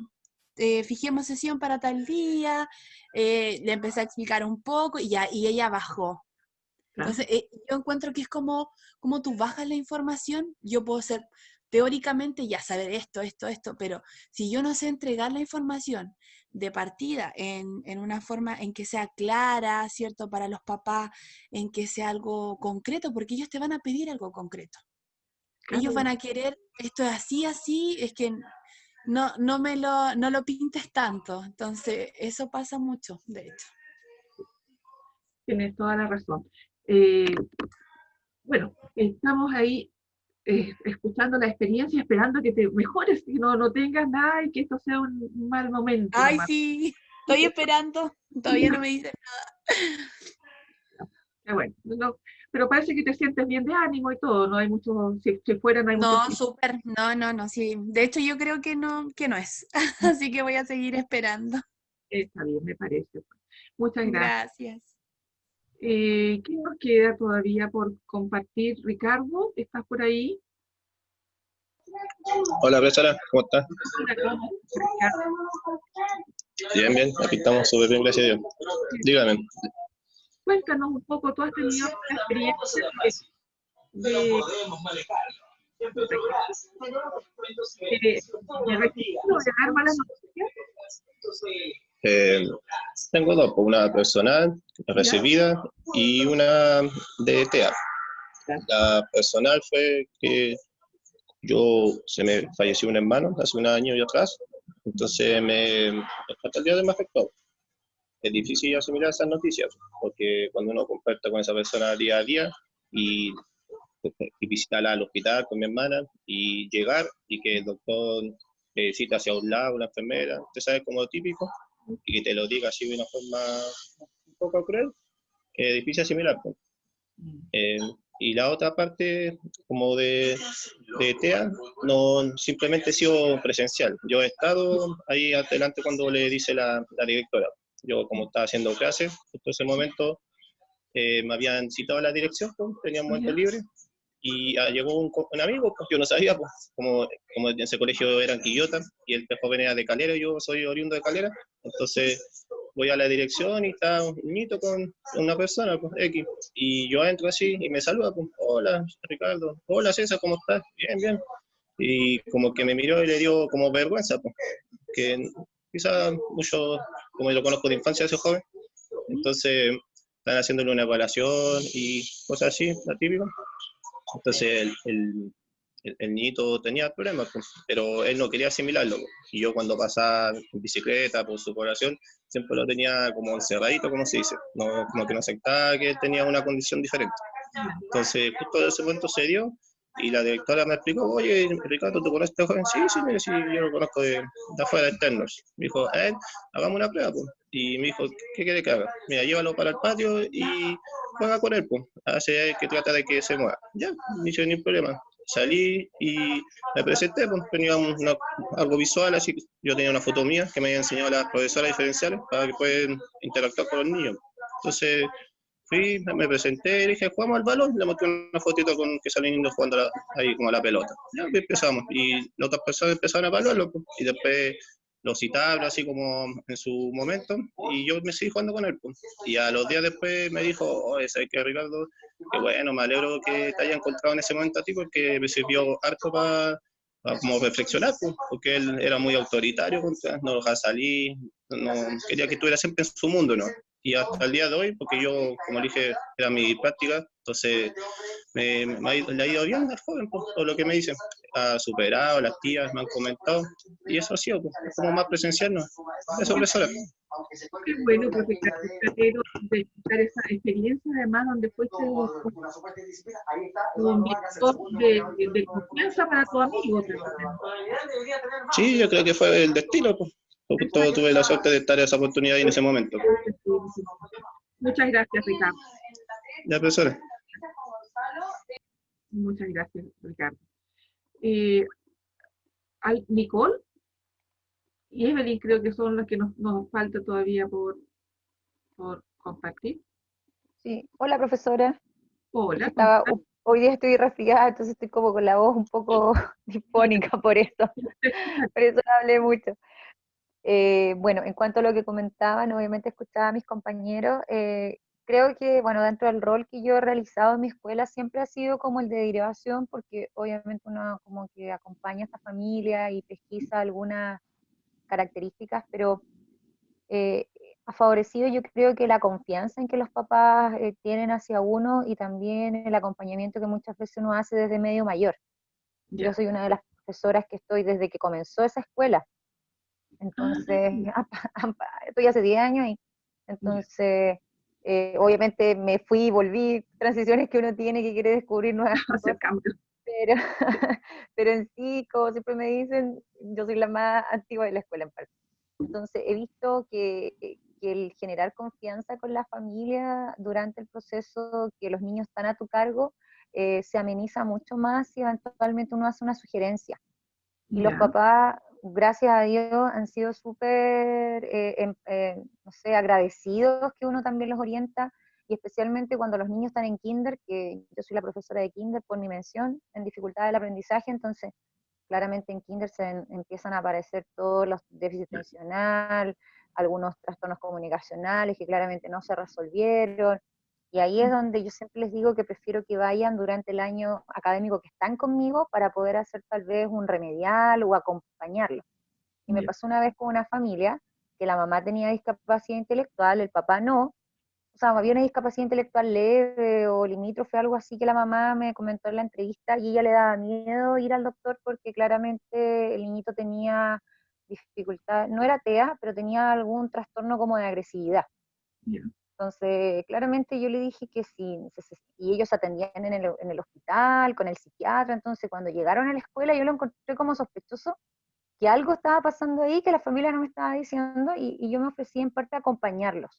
fijemos sesión para tal día, le empecé a explicar un poco y ella bajó. Claro. Entonces, yo encuentro que es como tú bajas la información, yo puedo ser, teóricamente, ya saber esto, pero si yo no sé entregar la información de partida en una forma en que sea clara, ¿cierto? Para los papás, en que sea algo concreto, porque ellos te van a pedir algo concreto. Claro. Ellos van a querer, esto es así, es que no lo pintes tanto. Entonces, eso pasa mucho, de hecho. Tienes toda la razón. Bueno, estamos ahí escuchando la experiencia, esperando que te mejores, que no tengas nada y que esto sea un mal momento. Ay, nomás. sí, estoy esperando, todavía no me dicen nada. Bueno, pero parece que te sientes bien de ánimo y todo, no hay mucho, si fuera no hay mucho. No, súper, no, sí. De hecho, yo creo que no es. Así que voy a seguir esperando. Está bien, me parece. Muchas gracias. Gracias. ¿Qué nos queda todavía por compartir? Ricardo, ¿estás por ahí? Hola, profesora, ¿cómo estás? Hola, ¿cómo estás, Ricardo? Bien, aquí estamos súper bien, gracias a Dios. Dígame. Cuéntanos un poco, tú has tenido una experiencia de dar malas noticias. Tengo dos, una personal, recibida, y una de TEA. La personal fue que se me falleció un hermano hace un año y atrás, entonces hasta el día de hoy me afectó. Es difícil asimilar esas noticias, porque cuando uno comparte con esa persona día a día y visitarla al hospital con mi hermana y llegar y que el doctor cita hacia un lado, una enfermera, usted sabe, como típico, y que te lo diga así de una forma un poco cruel, es difícil asimilar. Y la otra parte, como de TEA, no simplemente he sido presencial. Yo he estado ahí adelante cuando le dice la directora. Yo, como estaba haciendo clases, justo en ese momento me habían citado a la dirección, pues, tenía un momento libre, y llegó un amigo, pues yo no sabía, pues, como en ese colegio eran Quillota, y el joven era de Calera, yo soy oriundo de Calera, entonces voy a la dirección y está un niñito con una persona, pues, X, y yo entro así y me saluda, pues, hola Ricardo, hola César, ¿cómo estás? Bien, bien. Y como que me miró y le dio como vergüenza, pues, que quizá mucho, como yo lo conozco de infancia, ese joven, entonces están haciéndole una evaluación y cosas así, la típica. Entonces el niñito tenía problemas, pues, pero él no quería asimilarlo, pues. Y yo cuando pasaba en bicicleta por su población, siempre lo tenía como encerradito, como se dice, no, como que no aceptaba que él tenía una condición diferente. Entonces justo ese momento se dio, y la directora me explicó, oye, Ricardo, ¿tú conoces a este joven? Sí, mire, sí, yo lo conozco de afuera, de externos. Me dijo, hagamos una prueba, pues. Y me dijo, ¿qué quiere que haga? Mira, llévalo para el patio y juega con él, pues. Hace que trata de que se mueva. Ya, ni hizo ningún problema. Salí y me presenté, pues teníamos algo visual, así que yo tenía una foto mía que me había enseñado las profesoras diferenciales para que puedan interactuar con los niños. Entonces, fui, me presenté, dije, jugamos al balón, le mostré una fotito con que salían niños jugando ahí como a la pelota. Ya empezamos, y las otras personas empezaron a evaluarlo, pues, y después lo citaron así como en su momento, y yo me seguí jugando con él, pues. Y a los días después me dijo, oye, ¿sabes qué, Ricardo? Que bueno, me alegro que te haya encontrado en ese momento a ti, porque me sirvió harto para como reflexionar, pues, porque él era muy autoritario, no dejaba salir, no quería que estuviera siempre en su mundo, ¿no? Y hasta el día de hoy, porque yo, como dije, era mi práctica, entonces le ha ido bien al joven, pues, por lo que me dicen. Ha superado, las tías me han comentado, y eso ha sido, pues, es como más presencial, ¿no? Eso, profesora. Qué bueno, porque tratero de escuchar esa experiencia, además, donde fuiste un director de confianza para tu amigo. Sí, yo creo que fue el destino, pues. Justo tuve la suerte de estar en esa oportunidad en ese momento. Muchas gracias, Ricardo. Ya, profesora. Muchas gracias, Ricardo. Nicole y Evelyn creo que son las que nos falta todavía por compartir. Sí. Hola, profesora. Es Hola, que ¿cómo estaba, estás? hoy día estoy resfriada, entonces estoy como con la voz un poco disfónica por eso no hablé mucho. Bueno, en cuanto a lo que comentaban, obviamente escuchaba a mis compañeros. Creo que, bueno, dentro del rol que yo he realizado en mi escuela siempre ha sido como el de derivación, porque obviamente uno como que acompaña a esta familia y pesquisa algunas características, pero eh, ha favorecido yo creo que la confianza en que los papás tienen hacia uno y también el acompañamiento que muchas veces uno hace desde medio mayor. Yo Ya. soy una de las profesoras que estoy desde que comenzó esa escuela, Ah, entonces estoy hace 10 años y ya. entonces obviamente me fui y volví, transiciones que uno tiene que quiere descubrir nuevas Hacer cosas, cambio. pero, pero en sí, como siempre me dicen, yo soy la más antigua de la escuela en parte. Entonces, he visto que el generar confianza con la familia durante el proceso que los niños están a tu cargo se ameniza mucho más si eventualmente uno hace una sugerencia. Y los Ya. papás, gracias a Dios, han sido súper, no sé, agradecidos que uno también los orienta, y especialmente cuando los niños están en kinder, que yo soy la profesora de kinder por mi mención en dificultad del aprendizaje, entonces claramente en kinder empiezan a aparecer todos los déficits atencional, algunos trastornos comunicacionales que claramente no se resolvieron. Y ahí es donde yo siempre les digo que prefiero que vayan durante el año académico que están conmigo para poder hacer tal vez un remedial o acompañarlos. Y me Ya. pasó una vez con una familia que la mamá tenía discapacidad intelectual, el papá no, o sea, había una discapacidad intelectual leve o limítrofe, algo así que la mamá me comentó en la entrevista, y ella le daba miedo ir al doctor porque claramente el niñito tenía dificultad, no era TEA, pero tenía algún trastorno como de agresividad. Ya. Entonces, claramente yo le dije que sí, y ellos atendían en el hospital, con el psiquiatra, entonces cuando llegaron a la escuela yo lo encontré como sospechoso, que algo estaba pasando ahí que la familia no me estaba diciendo, y yo me ofrecí en parte a acompañarlos.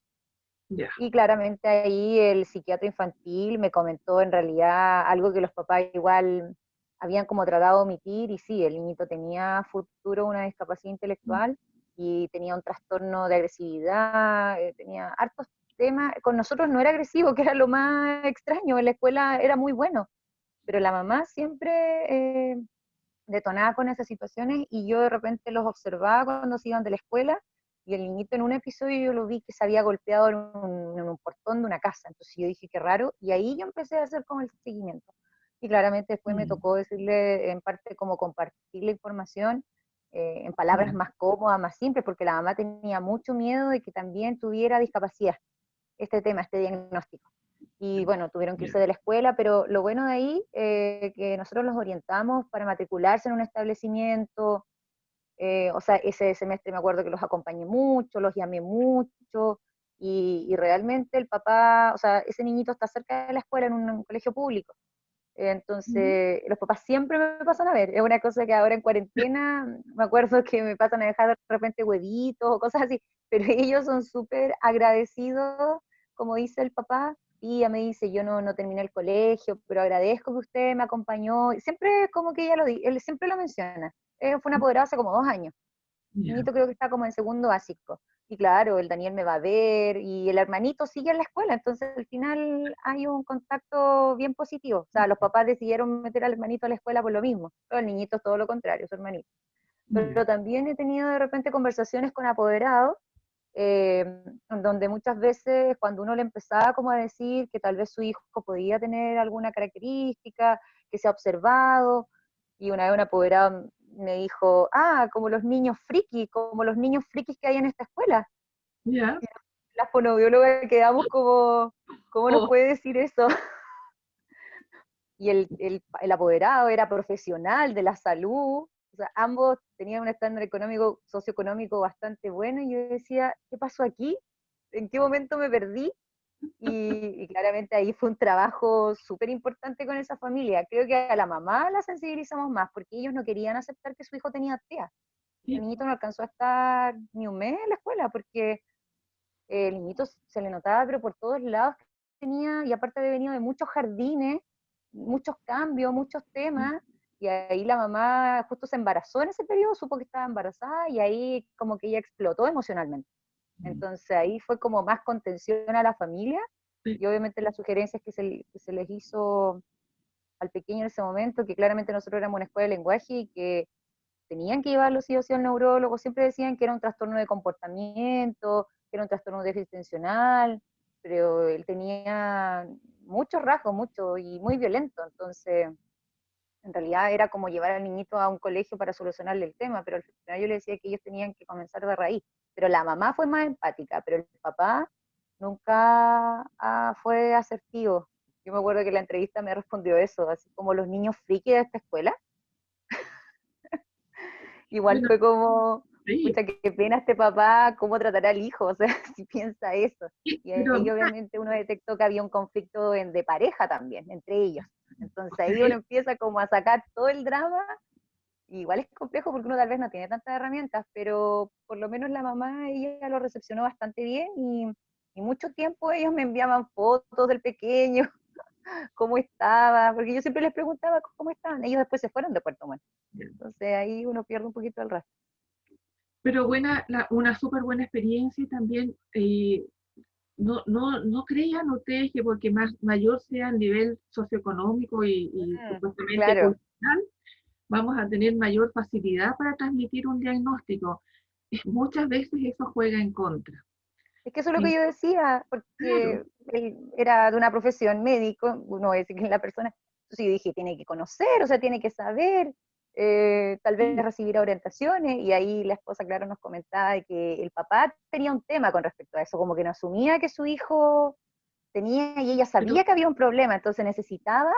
Ya. Y claramente ahí el psiquiatra infantil me comentó en realidad algo que los papás igual habían como tratado de omitir, y sí, el niñito tenía a futuro una discapacidad intelectual y tenía un trastorno de agresividad, tenía hartos temas. Con nosotros no era agresivo, que era lo más extraño, en la escuela era muy bueno, pero la mamá siempre detonaba con esas situaciones, y yo de repente los observaba cuando se iban de la escuela, y el niñito en un episodio yo lo vi que se había golpeado en un portón de una casa, entonces yo dije qué raro, y ahí yo empecé a hacer como el seguimiento. Y claramente después me tocó decirle, en parte como compartir la información en palabras Ya. más cómodas, más simples, porque la mamá tenía mucho miedo de que también tuviera discapacidad, este tema, este diagnóstico. Y bueno, tuvieron que Ya. irse de la escuela, pero lo bueno de ahí, que nosotros los orientamos para matricularse en un establecimiento, o sea, ese semestre me acuerdo que los acompañé mucho, los llamé mucho, y realmente el papá, o sea, ese niñito está cerca de la escuela en un colegio público, entonces los papás siempre me pasan a ver, es una cosa que ahora en cuarentena, me acuerdo que me pasan a dejar de repente huevitos o cosas así, pero ellos son súper agradecidos, como dice el papá, y ella me dice, yo no terminé el colegio, pero agradezco que usted me acompañó, y siempre como que él siempre lo menciona. Fue una apoderada hace como 2 años, el Ya. niñito creo que está como en segundo básico. Y claro, el Daniel me va a ver y el hermanito sigue en la escuela, entonces al final hay un contacto bien positivo. O sea, los papás decidieron meter al hermanito a la escuela por lo mismo, pero el niñito es todo lo contrario, su hermanito. Ya. Pero también he tenido de repente conversaciones con apoderados, donde muchas veces cuando uno le empezaba como a decir que tal vez su hijo podía tener alguna característica que se ha observado, y una vez un apoderado me dijo, como los niños frikis, como los niños frikis que hay en esta escuela. Ya. La fonoaudióloga quedamos como, ¿cómo nos Oh, puede decir eso? Y el apoderado era profesional de la salud, o sea, ambos tenían un estándar económico, socioeconómico bastante bueno, y yo decía, ¿qué pasó aquí? ¿En qué momento me perdí? Y claramente ahí fue un trabajo súper importante con esa familia. Creo que a la mamá la sensibilizamos más, porque ellos no querían aceptar que su hijo tenía TEA. El sí. niñito no alcanzó a estar ni un mes en la escuela, porque el niñito se le notaba, pero por todos lados que tenía, y aparte había venido de muchos jardines, muchos cambios, muchos temas, y ahí la mamá justo se embarazó en ese periodo, supo que estaba embarazada, y ahí como que ella explotó emocionalmente. Entonces ahí fue como más contención a la familia, Y obviamente las sugerencias que se les hizo al pequeño en ese momento, que claramente nosotros éramos una escuela de lenguaje y que tenían que llevarlo sí o sí al neurólogo, siempre decían que era un trastorno de comportamiento, que era un trastorno de déficit atencional, pero él tenía muchos rasgos, mucho y muy violento, entonces en realidad era como llevar al niñito a un colegio para solucionarle el tema, pero al final yo le decía que ellos tenían que comenzar de raíz, pero la mamá fue más empática, pero el papá nunca fue asertivo. Yo me acuerdo que en la entrevista me respondió eso, así como los niños friki de esta escuela. Igual fue como, pucha, qué pena este papá, cómo tratará al hijo, o sea, si piensa eso. Y ahí obviamente uno detectó que había un conflicto de pareja también, entre ellos. Entonces ahí uno empieza como a sacar todo el drama, y igual es complejo porque uno tal vez no tiene tantas herramientas, pero por lo menos la mamá, ella lo recepcionó bastante bien, y mucho tiempo ellos me enviaban fotos del pequeño, cómo estaba, porque yo siempre les preguntaba cómo estaban, ellos después se fueron de Puerto Montt. Entonces ahí uno pierde un poquito el rastro. Pero una súper buena experiencia y también, no crean ustedes que porque mayor sea el nivel socioeconómico y supuestamente claro. cultural, vamos a tener mayor facilidad para transmitir un diagnóstico. Muchas veces eso juega en contra. Es que eso es lo que yo decía, porque él era de una profesión médico, uno dice que es la persona, entonces yo dije, tiene que conocer, o sea, tiene que saber, tal vez recibir orientaciones, y ahí la esposa, claro, nos comentaba de que el papá tenía un tema con respecto a eso, como que no asumía que su hijo tenía, y ella sabía que había un problema, entonces necesitaba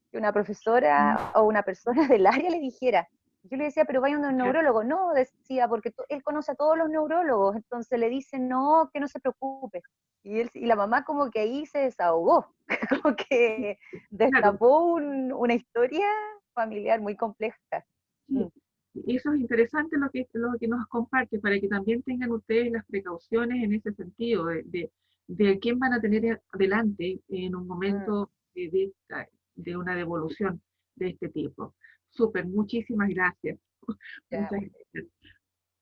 que una profesora o una persona del área le dijera. Yo le decía, pero vaya a un neurólogo. No, decía, porque él conoce a todos los neurólogos, entonces le dicen, no, que no se preocupe. Y la mamá como que ahí se desahogó, como que destapó una historia familiar muy compleja. Sí. Eso es interesante lo que nos comparte, para que también tengan ustedes las precauciones en ese sentido, de quién van a tener adelante en un momento de una devolución de este tipo. Súper, muchísimas gracias. Muchas gracias.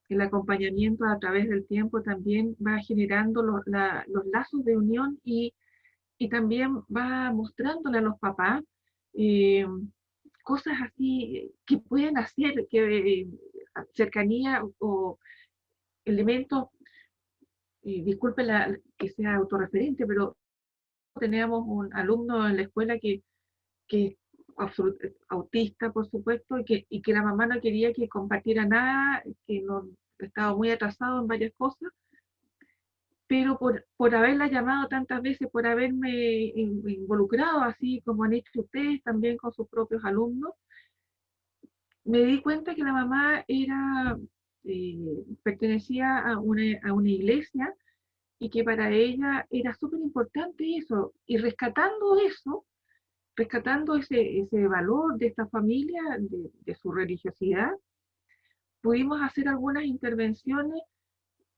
El acompañamiento a través del tiempo también va generando los lazos de unión, y también va mostrándole a los papás cosas así que pueden hacer, que cercanía o elementos, disculpen que sea autorreferente, pero teníamos un alumno en la escuela que es autista, por supuesto, y que la mamá no quería que compartiera nada, que no estaba muy atrasado en varias cosas, pero por haberla llamado tantas veces, por haberme involucrado, así como han hecho ustedes también con sus propios alumnos, me di cuenta que la mamá pertenecía a una iglesia, y que para ella era súper importante eso, y rescatando ese valor de esta familia, de su religiosidad, pudimos hacer algunas intervenciones,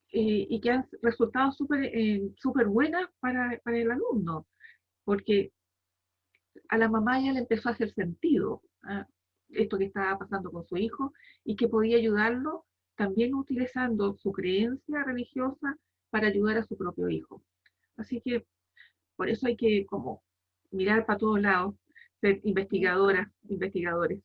y que han resultado súper buenas para el alumno, porque a la mamá ya le empezó a hacer sentido esto que estaba pasando con su hijo, y que podía ayudarlo también utilizando su creencia religiosa para ayudar a su propio hijo. Así que por eso hay que como mirar para todos lados, ser investigadoras, investigadores.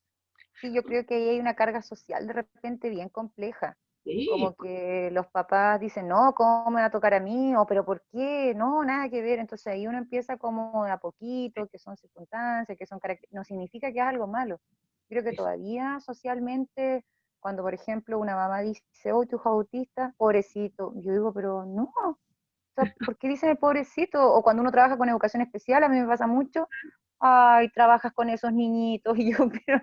Sí, yo creo que ahí hay una carga social de repente bien compleja. Sí. Como que los papás dicen, no, ¿cómo me va a tocar a mí? O, pero ¿por qué? No, nada que ver. Entonces ahí uno empieza como de a poquito, que son circunstancias, que son características. No significa que es algo malo. Creo que todavía socialmente, cuando por ejemplo una mamá dice, oh, tu hijo autista, pobrecito, yo digo, pero no. O sea, ¿por qué dicen el pobrecito? O cuando uno trabaja con educación especial, a mí me pasa mucho, ay, trabajas con esos niñitos, y yo, pero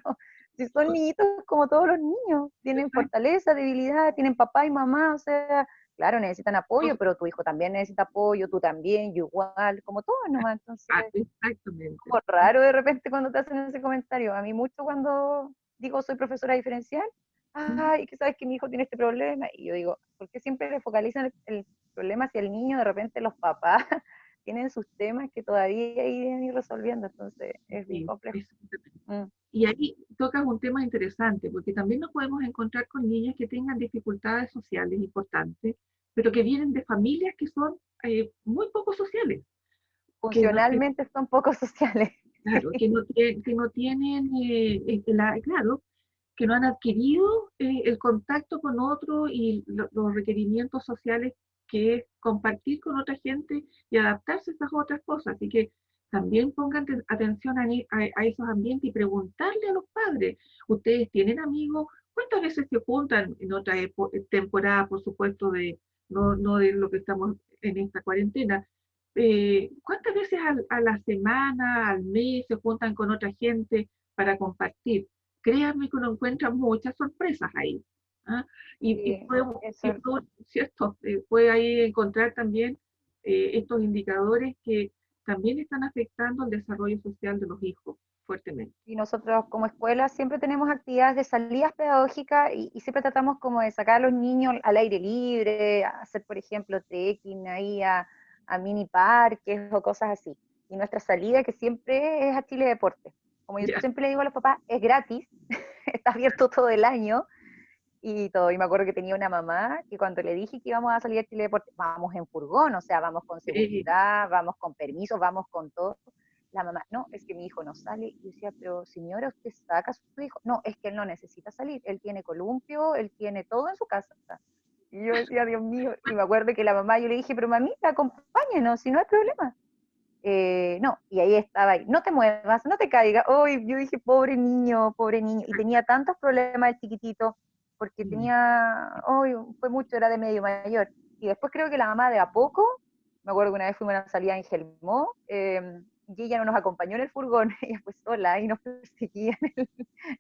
si son niñitos como todos los niños, tienen fortaleza, debilidad, tienen papá y mamá, o sea, claro, necesitan apoyo, pero tu hijo también necesita apoyo, tú también, yo igual, como todos nomás, entonces, exactamente. Como raro de repente cuando te hacen ese comentario, a mí mucho cuando digo soy profesora diferencial, ay, que sabes que mi hijo tiene este problema, y yo digo, ¿por qué siempre le focalizan el problema hacia el niño? De repente los papás tienen sus temas que todavía iban ir resolviendo, entonces es bien complejo. Y ahí tocas un tema interesante, porque también nos podemos encontrar con niños que tengan dificultades sociales importantes, pero que vienen de familias que son muy poco sociales, funcionalmente son poco sociales. Claro, que no tienen, claro, que no han adquirido el contacto con otro y los requerimientos sociales que es compartir con otra gente y adaptarse a estas otras cosas. Así que también pongan atención a esos ambientes y preguntarle a los padres, ¿ustedes tienen amigos? ¿Cuántas veces se juntan en otra temporada, por supuesto, no de lo que estamos en esta cuarentena? ¿Cuántas veces a la semana, al mes, se juntan con otra gente para compartir? Créanme que uno encuentra muchas sorpresas ahí. ¿Ah? Sí, ¿Cierto? Puede ahí encontrar también estos indicadores que también están afectando el desarrollo social de los hijos fuertemente. Y nosotros como escuela siempre tenemos actividades de salidas pedagógicas y siempre tratamos como de sacar a los niños al aire libre, a hacer, por ejemplo, trekking ahí a mini parques o cosas así. Y nuestra salida que siempre es a Chile Deporte. Como yo siempre le digo a los papás, es gratis, está abierto todo el año y todo. Y me acuerdo que tenía una mamá que cuando le dije que íbamos a salir a Chile Deporte, vamos en furgón, o sea, vamos con seguridad, vamos con permiso, vamos con todo. La mamá, no, es que mi hijo no sale. Y yo decía, pero señora, ¿usted saca a su hijo? No, es que él no necesita salir, él tiene columpio, él tiene todo en su casa. Y yo decía, Dios mío, y me acuerdo que la mamá, yo le dije, pero mamita, acompáñanos, si no hay problema. No, y ahí estaba, ahí, no te muevas, no te caigas. Hoy yo dije, pobre niño, y tenía tantos problemas el chiquitito, porque tenía, hoy fue mucho, era de medio mayor. Y después creo que la mamá de a poco, me acuerdo que una vez fuimos a una salida en Gelmó, y ella no nos acompañó en el furgón, ella fue sola y nos perseguía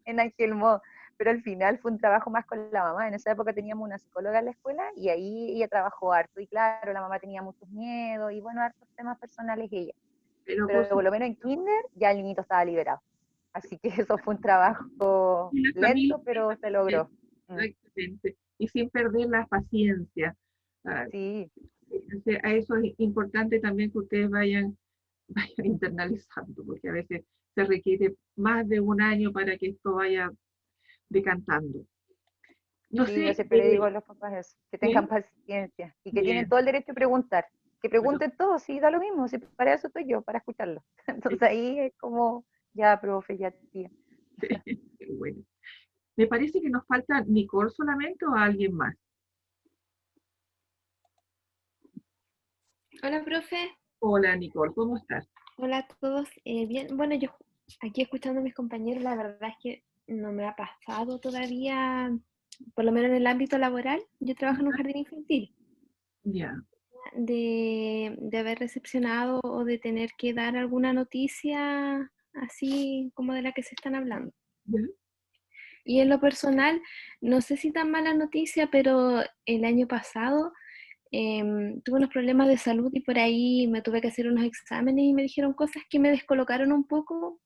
en Angelmó, pero al final fue un trabajo más con la mamá. En esa época teníamos una psicóloga en la escuela y ahí ella trabajó harto, y claro, la mamá tenía muchos miedos y bueno, hartos temas personales ella, pero por lo menos en kinder ya el niñito estaba liberado, así que eso fue un trabajo lento, pero se logró. Exactamente, y sin perder la paciencia. Sí. A eso es importante también que ustedes vayan internalizando, porque a veces se requiere más de un año para que esto vaya decantando. No sí, sé, yo siempre le digo a los papás eso, que tengan paciencia y que tienen todo el derecho a preguntar, que pregunten todo, sí, da lo mismo, si para eso estoy yo, para escucharlo. Entonces ahí es como, ya, profe, ya, tía. Bueno. Me parece que nos falta Nicole solamente o alguien más. Hola, profe. Hola, Nicole, ¿cómo estás? Hola a todos. Bien, bueno, yo aquí escuchando a mis compañeros, la verdad es que no me ha pasado todavía, por lo menos en el ámbito laboral. Yo trabajo en un jardín infantil. Ya. De haber recepcionado o de tener que dar alguna noticia así como de la que se están hablando. Y en lo personal, no sé si tan mala noticia, pero el año pasado tuve unos problemas de salud y por ahí me tuve que hacer unos exámenes y me dijeron cosas que me descolocaron un poco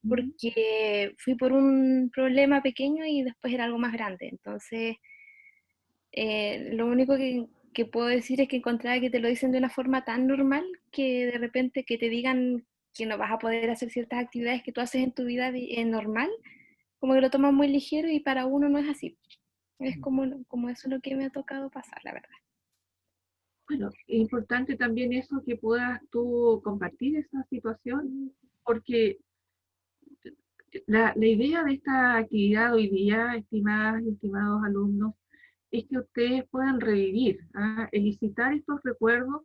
porque fui por un problema pequeño y después era algo más grande. Entonces, lo único que puedo decir es que encontraba que te lo dicen de una forma tan normal que de repente que te digan que no vas a poder hacer ciertas actividades que tú haces en tu vida normal, como que lo toman muy ligero y para uno no es así. Es como eso lo que me ha tocado pasar, la verdad. Bueno, es importante también eso, que puedas tú compartir esa situación, porque la idea de esta actividad hoy día, estimadas y estimados alumnos, es que ustedes puedan revivir, elicitar estos recuerdos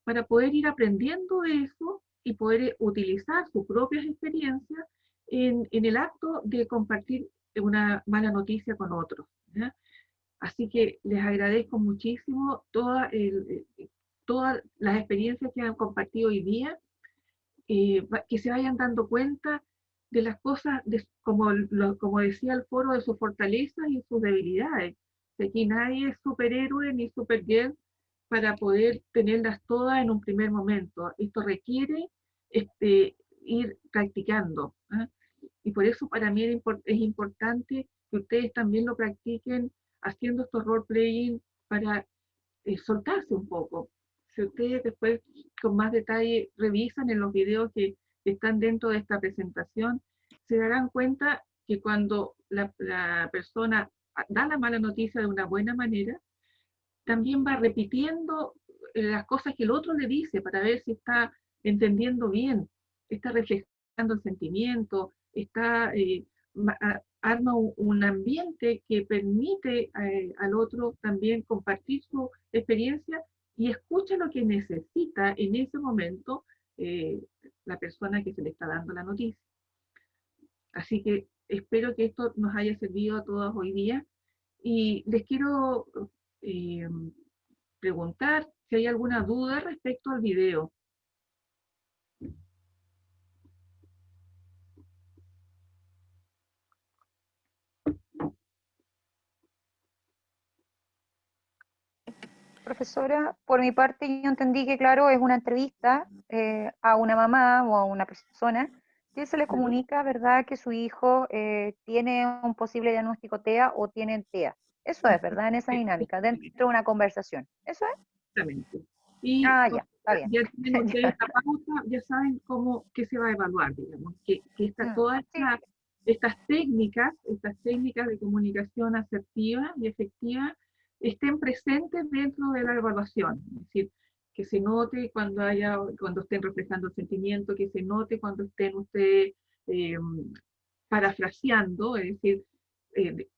para poder ir aprendiendo eso y poder utilizar sus propias experiencias en el acto de compartir una mala noticia con otros. ¿Ya? Así que les agradezco muchísimo todas las experiencias que han compartido hoy día, que se vayan dando cuenta de las cosas, como decía el foro, de sus fortalezas y sus debilidades. De aquí nadie es superhéroe ni supergirl para poder tenerlas todas en un primer momento. Esto requiere ir practicando. Y por eso para mí es importante que ustedes también lo practiquen haciendo estos role-playing para soltarse un poco. Si ustedes después con más detalle revisan en los videos que están dentro de esta presentación, se darán cuenta que cuando la persona da la mala noticia de una buena manera, también va repitiendo las cosas que el otro le dice para ver si está entendiendo bien, está reflejando el sentimiento, está, arma un ambiente que permite al otro también compartir su experiencia y escucha lo que necesita en ese momento la persona que se le está dando la noticia. Así que espero que esto nos haya servido a todos hoy día y les quiero preguntar si hay alguna duda respecto al video. Profesora, por mi parte yo entendí que, claro, es una entrevista a una mamá o a una persona que se le comunica, ¿verdad?, que su hijo tiene un posible diagnóstico TEA o tiene TEA. Eso es, ¿verdad?, en esa dinámica, dentro de una conversación. ¿Eso es? Exactamente. Y ya, está bien. ya tienen ustedes esta pauta, ya saben qué se va a evaluar, digamos, que todas estas técnicas de comunicación asertiva y efectiva estén presentes dentro de la evaluación. Es decir, que se note cuando estén reflejando el sentimiento, que se note cuando estén ustedes parafraseando, es decir,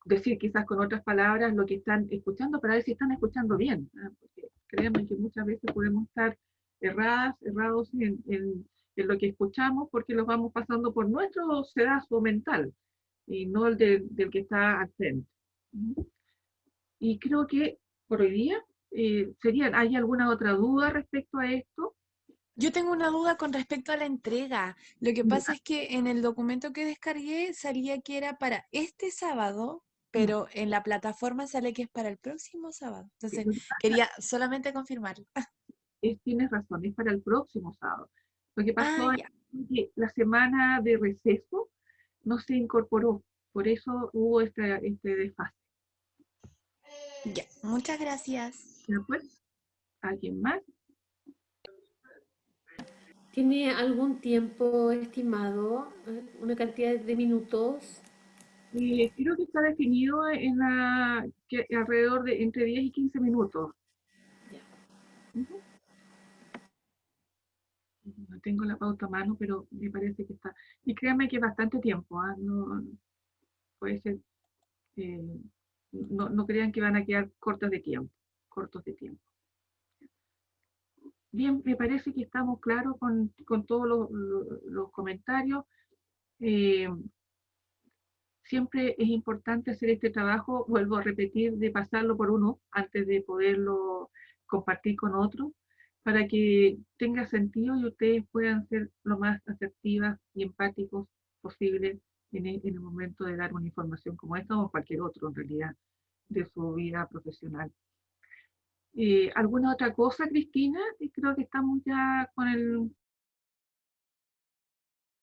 decir quizás con otras palabras lo que están escuchando para ver si están escuchando bien, ¿eh? Porque créanme que muchas veces podemos estar errados en lo que escuchamos porque los vamos pasando por nuestro sedazo mental y no el del que está al frente. Y creo que por hoy día ¿hay alguna otra duda respecto a esto? Yo tengo una duda con respecto a la entrega. Lo que pasa es que en el documento que descargué salía que era para este sábado, pero en la plataforma sale que es para el próximo sábado. Entonces, quería solamente confirmarlo. Tienes razón, es para el próximo sábado. Lo que pasó es que la semana de receso no se incorporó, por eso hubo este desfase. Ya, muchas gracias. ¿Ya pues? ¿Alguien más? ¿Tiene algún tiempo estimado, una cantidad de minutos? Creo que está definido que alrededor de entre 10 y 15 minutos. No tengo la pauta a mano, pero me parece que está. Y créanme que es bastante tiempo, ¿eh? No, puede ser, no crean que van a quedar cortos de tiempo. Bien, me parece que estamos claros con todos los comentarios. Siempre es importante hacer este trabajo, vuelvo a repetir, de pasarlo por uno antes de poderlo compartir con otros, para que tenga sentido y ustedes puedan ser lo más asertivas y empáticos posible en el momento de dar una información como esta o cualquier otro, en realidad, de su vida profesional. ¿Alguna otra cosa, Cristina? Creo que estamos ya con